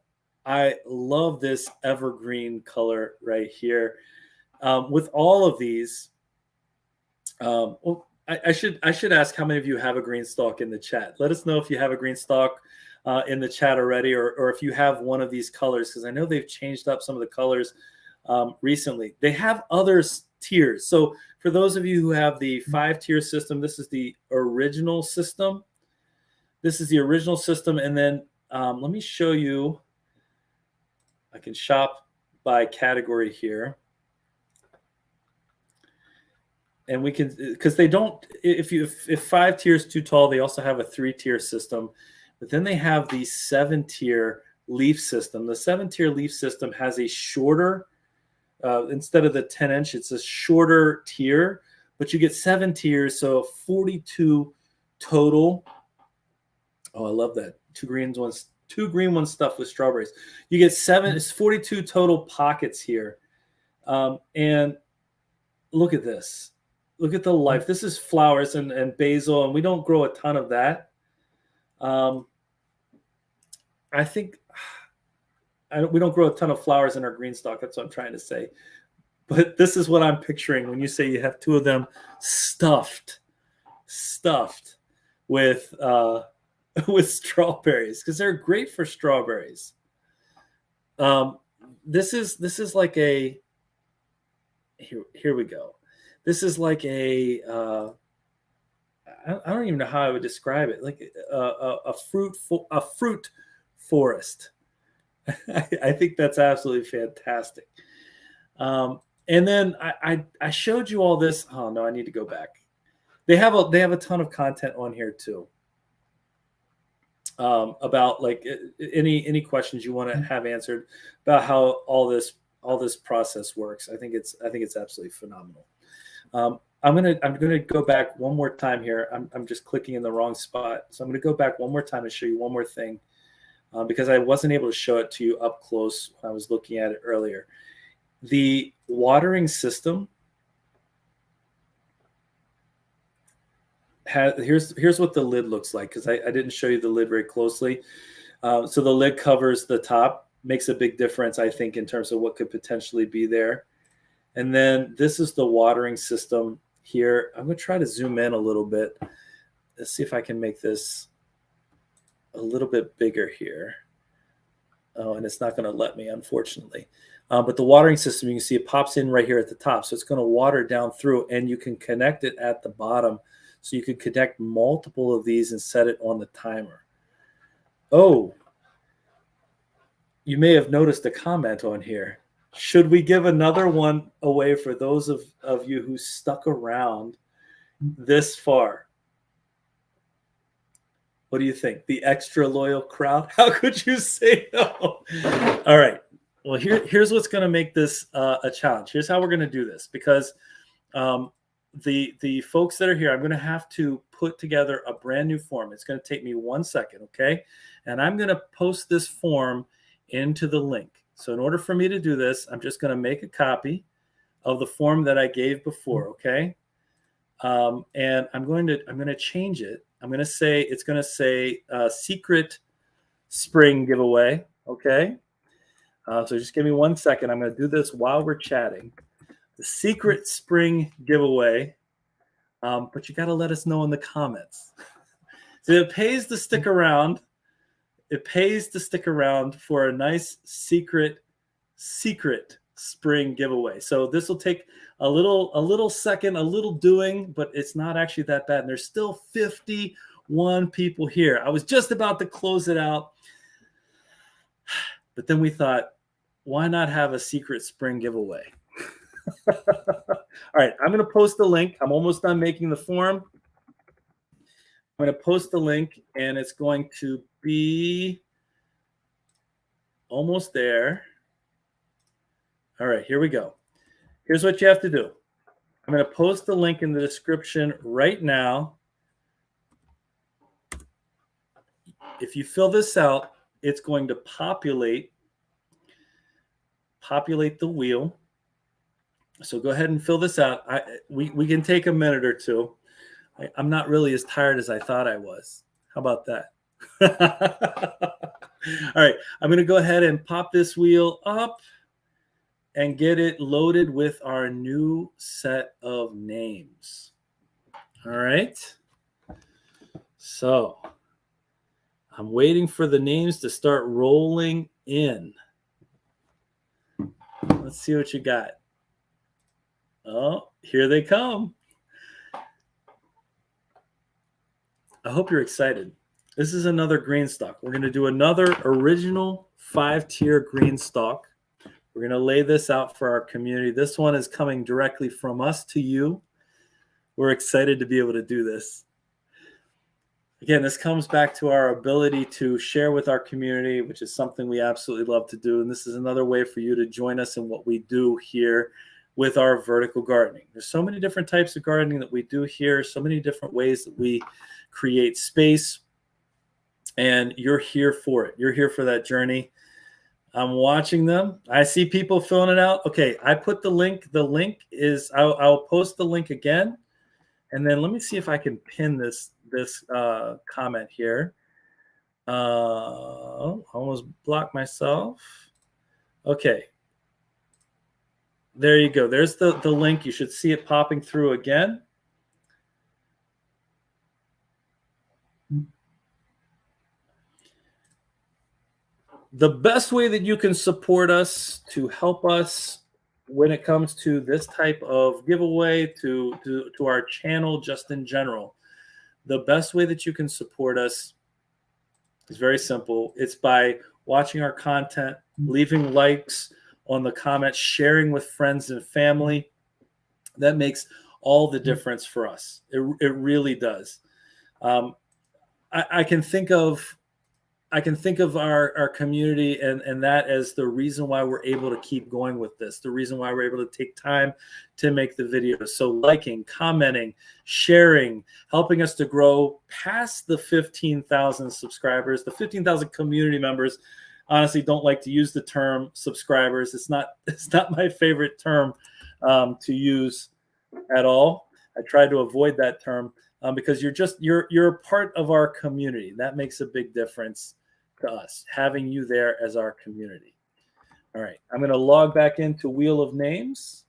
I love this evergreen color right here. With all of these, well, I should ask how many of you have a GreenStalk in the chat. Let us know if you have a GreenStalk in the chat already, or if you have one of these colors, because I know they've changed up some of the colors recently. They have other tiers. So for those of you who have the 5-tier system, this is the original system. This is the original system, and then let me show you. I can shop by category here. And we can, because they don't, if 5 tiers too tall, they also have a 3-tier system. But then they have the 7-tier leaf system. The 7-tier leaf system has a shorter, instead of the 10-inch, it's a shorter tier. But you get 7 tiers, so 42 total. Oh, I love that. Two green ones stuffed with strawberries. You get 7. It's 42 total pockets here. And look at this. Look at the life. This is flowers and basil, and we don't grow a ton of that. I think we don't grow a ton of flowers in our GreenStalk. That's what I'm trying to say. But this is what I'm picturing when you say you have 2 of them stuffed with with strawberries, because they're great for strawberries. This is like a, here we go. This is like a I don't even know how I would describe it. Like a fruit forest. I think that's absolutely fantastic. And then I showed you all this. Oh no, I need to go back. They have a ton of content on here too. About like any questions you want to have answered about how all this process works. I think it's absolutely phenomenal. I'm gonna go back one more time here. I'm just clicking in the wrong spot, so I'm gonna go back one more time and show you one more thing because I wasn't able to show it to you up close when I was looking at it earlier. The watering system here's what the lid looks like, because I didn't show you the lid very closely. So the lid covers the top, makes a big difference, I think, in terms of what could potentially be there. And then this is the watering system here. I'm going to try to zoom in a little bit. Let's see if I can make this a little bit bigger here. Oh, and it's not going to let me, unfortunately. But the watering system, you can see it pops in right here at the top. So it's going to water down through, and you can connect it at the bottom. So you can connect multiple of these and set it on the timer. Oh, you may have noticed a comment on here. Should we give another one away for those of you who stuck around this far? What do you think? The extra loyal crowd? How could you say no? All right. Well, here's what's going to make this a challenge. Here's how we're going to do this, because the folks that are here, I'm going to have to put together a brand new form. It's going to take me 1 second, okay? And I'm going to post this form into the link. So in order for me to do this, I'm just going to make a copy of the form that I gave before, okay? And I'm going to change it. I'm going to say, it's going to say secret spring giveaway, okay? So just give me 1 second. I'm going to do this while we're chatting. The secret spring giveaway, but you got to let us know in the comments. So it pays to stick around. It pays to stick around for a nice secret spring giveaway. So this will take a little second, a little doing, but it's not actually that bad. And there's still 51 people here. I was just about to close it out, but then we thought, why not have a secret spring giveaway? All right, I'm going to post the link. I'm almost done making the form. I'm going to post the link, and it's going to be almost there. All right, here we go. Here's what you have to do. I'm going to post the link in the description right now. If you fill this out, it's going to populate the wheel. So go ahead and fill this out. We can take a minute or two. I'm not really as tired as I thought I was. How about that? All right, I'm going to go ahead and pop this wheel up and get it loaded with our new set of names. All right. So I'm waiting for the names to start rolling in. Let's see what you got. Oh, here they come. I hope you're excited. This is another GreenStalk. We're going to do another original 5-tier GreenStalk. We're going to lay this out for our community. This one is coming directly from us to you. We're excited to be able to do this. Again, this comes back to our ability to share with our community, which is something we absolutely love to do. And this is another way for you to join us in what we do here with our vertical gardening. There's so many different types of gardening that we do here, so many different ways that we create space, and you're here for it. You're here for that journey. I'm watching them. I see people filling it out. Okay, I put the link. The link is, I'll post the link again, and then let me see if I can pin this comment here. Almost blocked myself. Okay. There you go. There's the link. You should see it popping through again. The best way that you can support us to help us when it comes to this type of giveaway, to our channel just in general, the best way that you can support us is very simple. It's by watching our content, leaving likes on the comments, sharing with friends and family. That makes all the difference for us. It really does. I can think of I can think of our community and that as the reason why we're able to keep going with this, the reason why we're able to take time to make the videos. So liking, commenting, sharing, helping us to grow past the 15,000 subscribers, the 15,000 community members. Honestly, don't like to use the term subscribers. It's not my favorite term to use at all. I try to avoid that term because you're a part of our community. That makes a big difference to us, having you there as our community. All right, I'm going to log back into Wheel of Names,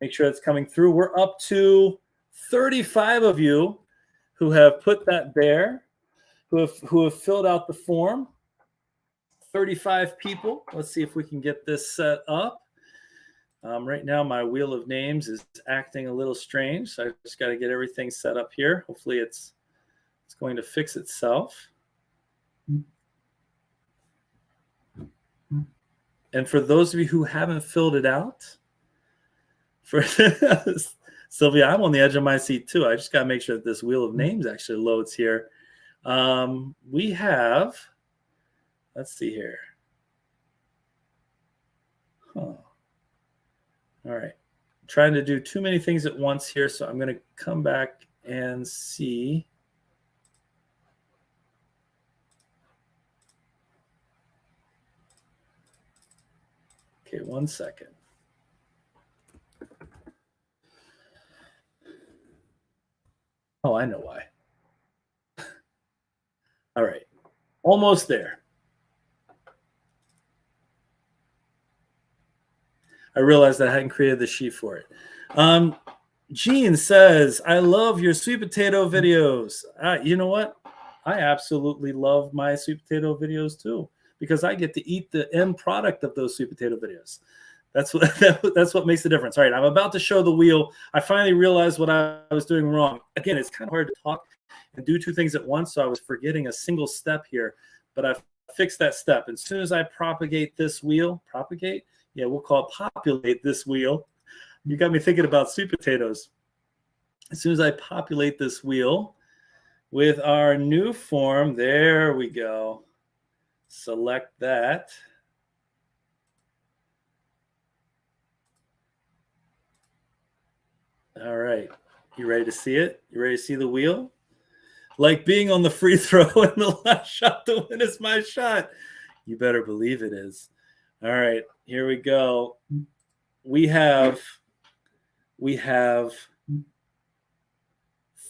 make sure it's coming through. We're up to 35 of you who have put that there, who have filled out the form. 35 people. Let's see if we can get this set up. Right now, my Wheel of Names is acting a little strange, so I just got to get everything set up here. Hopefully, it's going to fix itself. And for those of you who haven't filled it out, for Sylvia, I'm on the edge of my seat too. I just got to make sure that this Wheel of Names actually loads here. We have, let's see here. Huh. All right. I'm trying to do too many things at once here, so I'm going to come back and see. Okay, 1 second. Oh, I know why. All right, almost there. I realized that I hadn't created the sheet for it. Gene says, I love your sweet potato videos. You know what? I absolutely love my sweet potato videos too, because I get to eat the end product of those sweet potato videos. That's what makes the difference. All right, I'm about to show the wheel. I finally realized what I was doing wrong. Again, it's kind of hard to talk and do two things at once, so I was forgetting a single step here, but I fixed that step. As soon as I propagate this wheel, we'll call it populate this wheel. You got me thinking about sweet potatoes. As soon as I populate this wheel with our new form, there we go. Select that. All right. You ready to see it? You ready to see the wheel? Like being on the free throw and the last shot to win is my shot. You better believe it is. All right, here we go. We have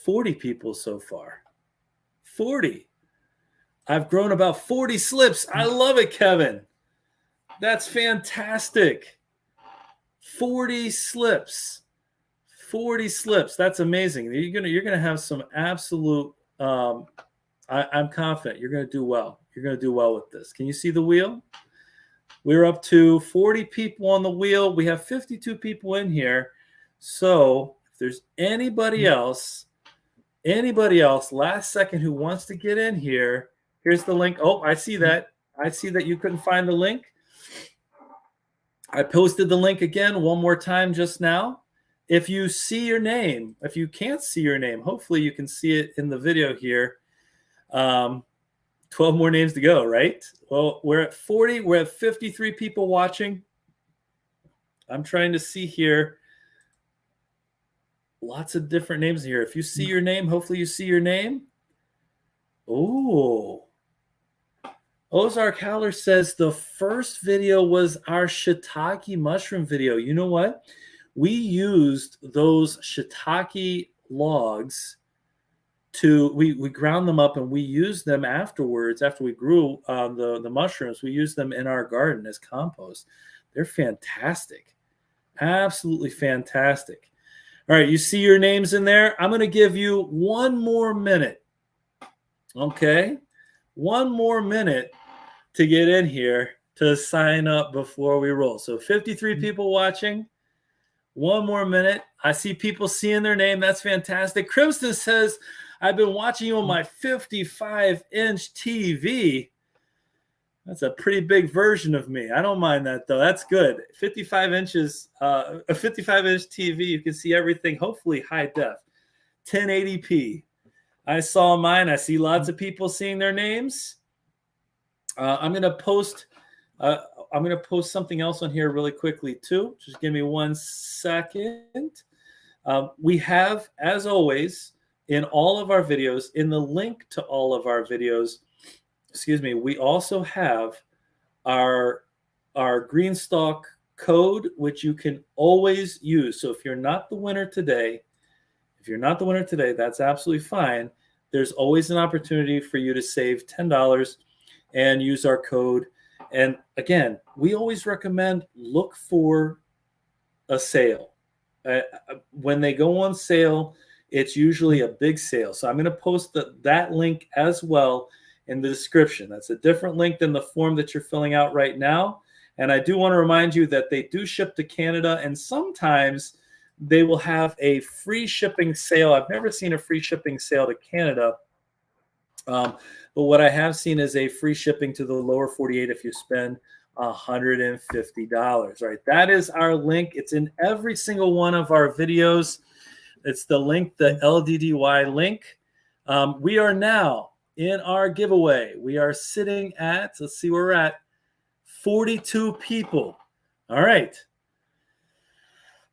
40 people so far. 40. I've grown about 40 slips. I love it, Kevin. That's fantastic. 40 slips. 40 slips. That's amazing. You're gonna have some absolute. I'm confident you're gonna do well. You're gonna do well with this. Can you see the wheel? We're up to 40 people on the wheel. We have 52 people in here. So if there's anybody else, last second who wants to get in here, here's the link. Oh, I see that. I see that you couldn't find the link. I posted the link again one more time just now. If you see your name, if you can't see your name, hopefully you can see it in the video here. 12 more names to go, right? Well, we're at 40. We're at 53 people watching. I'm trying to see here. Lots of different names here. If you see your name, hopefully you see your name. Oh. Ozark Howler says the first video was our shiitake mushroom video. You know what? We used those shiitake logs we ground them up and we used them afterwards. After we grew the mushrooms, we used them in our garden as compost. They're fantastic. Absolutely fantastic. All right, you see your names in there. I'm going to give you 1 more minute. Okay? 1 more minute to get in here to sign up before we roll. So 53 people watching. 1 more minute. I see people seeing their name. That's fantastic. Crimson says, I've been watching you on my 55-inch TV. That's a pretty big version of me. I don't mind that, though. That's good. 55 inches, a 55-inch TV. You can see everything, hopefully high def. 1080p. I saw mine. I see lots of people seeing their names. I'm going to post. I'm going to post something else on here really quickly too. Just give me 1 second. We have, as always, in all of our videos, in the link to all of our videos, we also have our GreenStalk code, which you can always use. So if you're not the winner today, that's absolutely fine. There's always an opportunity for you to save $10 and use our code. And again, we always recommend look for a sale. When they go on sale, it's usually a big sale. So I'm going to post that link as well in the description. That's a different link than the form that you're filling out right now. And I do want to remind you that they do ship to Canada, and sometimes they will have a free shipping sale. I've never seen a free shipping sale to Canada. But what I have seen is a free shipping to the lower 48 if you spend $150. Right? That is our link. It's in every single one of our videos. It's the link, the LDDY link. We are now in our giveaway. We are sitting at, let's see where we're at, 42 people. All right.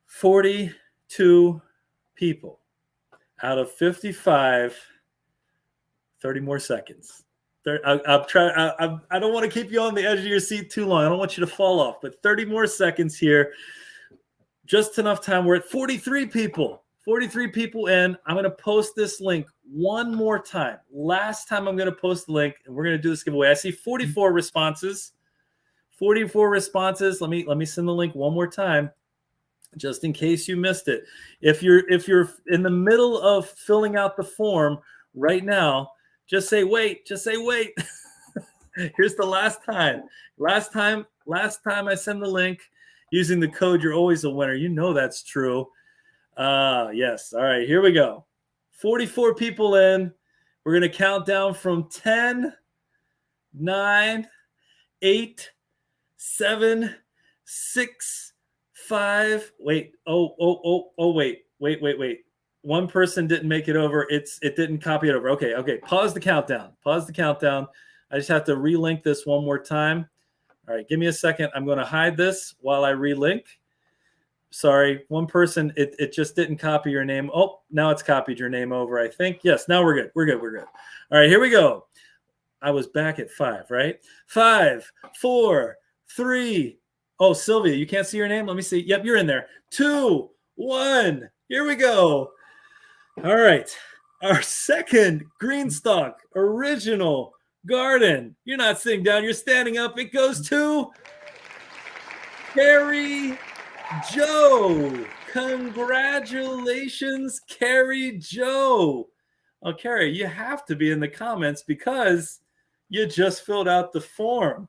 42 people out of 55. 30 more seconds. I'm trying. I don't want to keep you on the edge of your seat too long. I don't want you to fall off, but 30 more seconds here. Just enough time. We're at 43 people. 43 people in. I'm going to post this link one more time. Last time I'm going to post the link, and we're going to do this giveaway. I see 44 responses. 44 responses. Let me send the link one more time, just in case you missed it. If you're in the middle of filling out the form right now, just say wait. Just say wait. Here's the last time. Last time I send the link using the code, you're always a winner. You know that's true. Yes. All right, here we go. 44 people in. We're going to count down from 10, 9, 8, 7, 6, 5. Wait. Wait. One person didn't make it over. It didn't copy it over. Okay. Pause the countdown. I just have to relink this one more time. All right, give me a second. I'm going to hide this while I relink. Sorry, one person, it just didn't copy your name. Oh, now it's copied your name over, I think. Yes, now we're good. We're good. All right, here we go. I was back at 5, right? 5, 4, 3. Oh, Sylvia, you can't see your name? Let me see. Yep, you're in there. 2, 1. Here we go. All right. Our second GreenStalk original garden. You're not sitting down. You're standing up. It goes to Carrie Joe. Congratulations, Carrie Joe. Oh, Carrie, you have to be in the comments because you just filled out the form.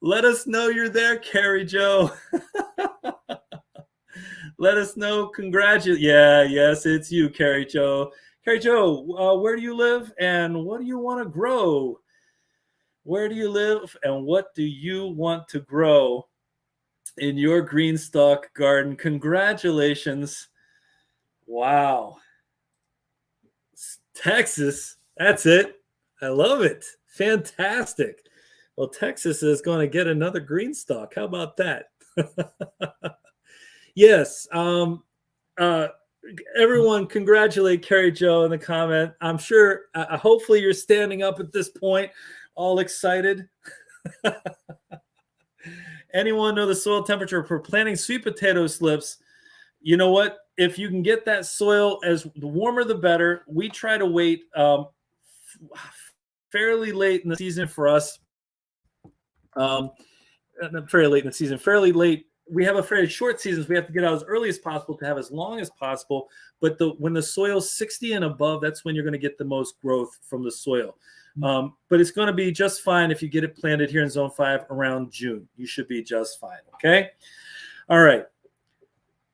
Let us know you're there, Carrie Joe. Let us know. Congratulations. Yeah, yes, it's you, Carrie Joe. Carrie Joe, where do you live and what do you want to grow? Where do you live and what do you want to grow in your GreenStalk garden? Congratulations. Wow. Texas. That's it. I love it. Fantastic. Well, Texas is going to get another GreenStalk. How about that? Yes. Everyone congratulate Carrie Joe in the comment. I'm sure, hopefully you're standing up at this point, all excited. Anyone know the soil temperature for planting sweet potato slips? You know what? If you can get that soil, as the warmer the better. We try to wait fairly late in the season for us. Not fairly late in the season, fairly late. We have a fairly short season, so we have to get out as early as possible to have as long as possible. But when the soil's 60 and above, that's when you're going to get the most growth from the soil. But it's going to be just fine if you get it planted here in Zone 5 around June. You should be just fine, okay? All right.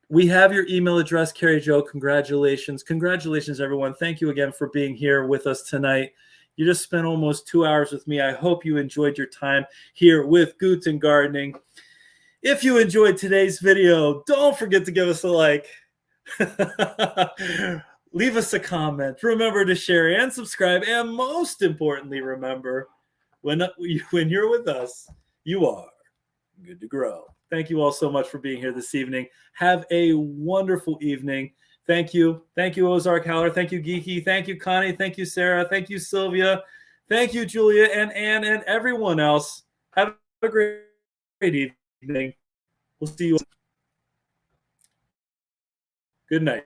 We have your email address, Carrie Joe. Congratulations. Congratulations, everyone. Thank you again for being here with us tonight. You just spent almost 2 hours with me. I hope you enjoyed your time here with Guten Gardening. If you enjoyed today's video, don't forget to give us a like. Leave us a comment. Remember to share and subscribe. And most importantly, remember, when you're with us, you are good to grow. Thank you all so much for being here this evening. Have a wonderful evening. Thank you. Thank you, Ozark Howler. Thank you, Geeky. Thank you, Connie. Thank you, Sarah. Thank you, Sylvia. Thank you, Julia and Ann and everyone else. Have a great evening. We'll see you. Good night.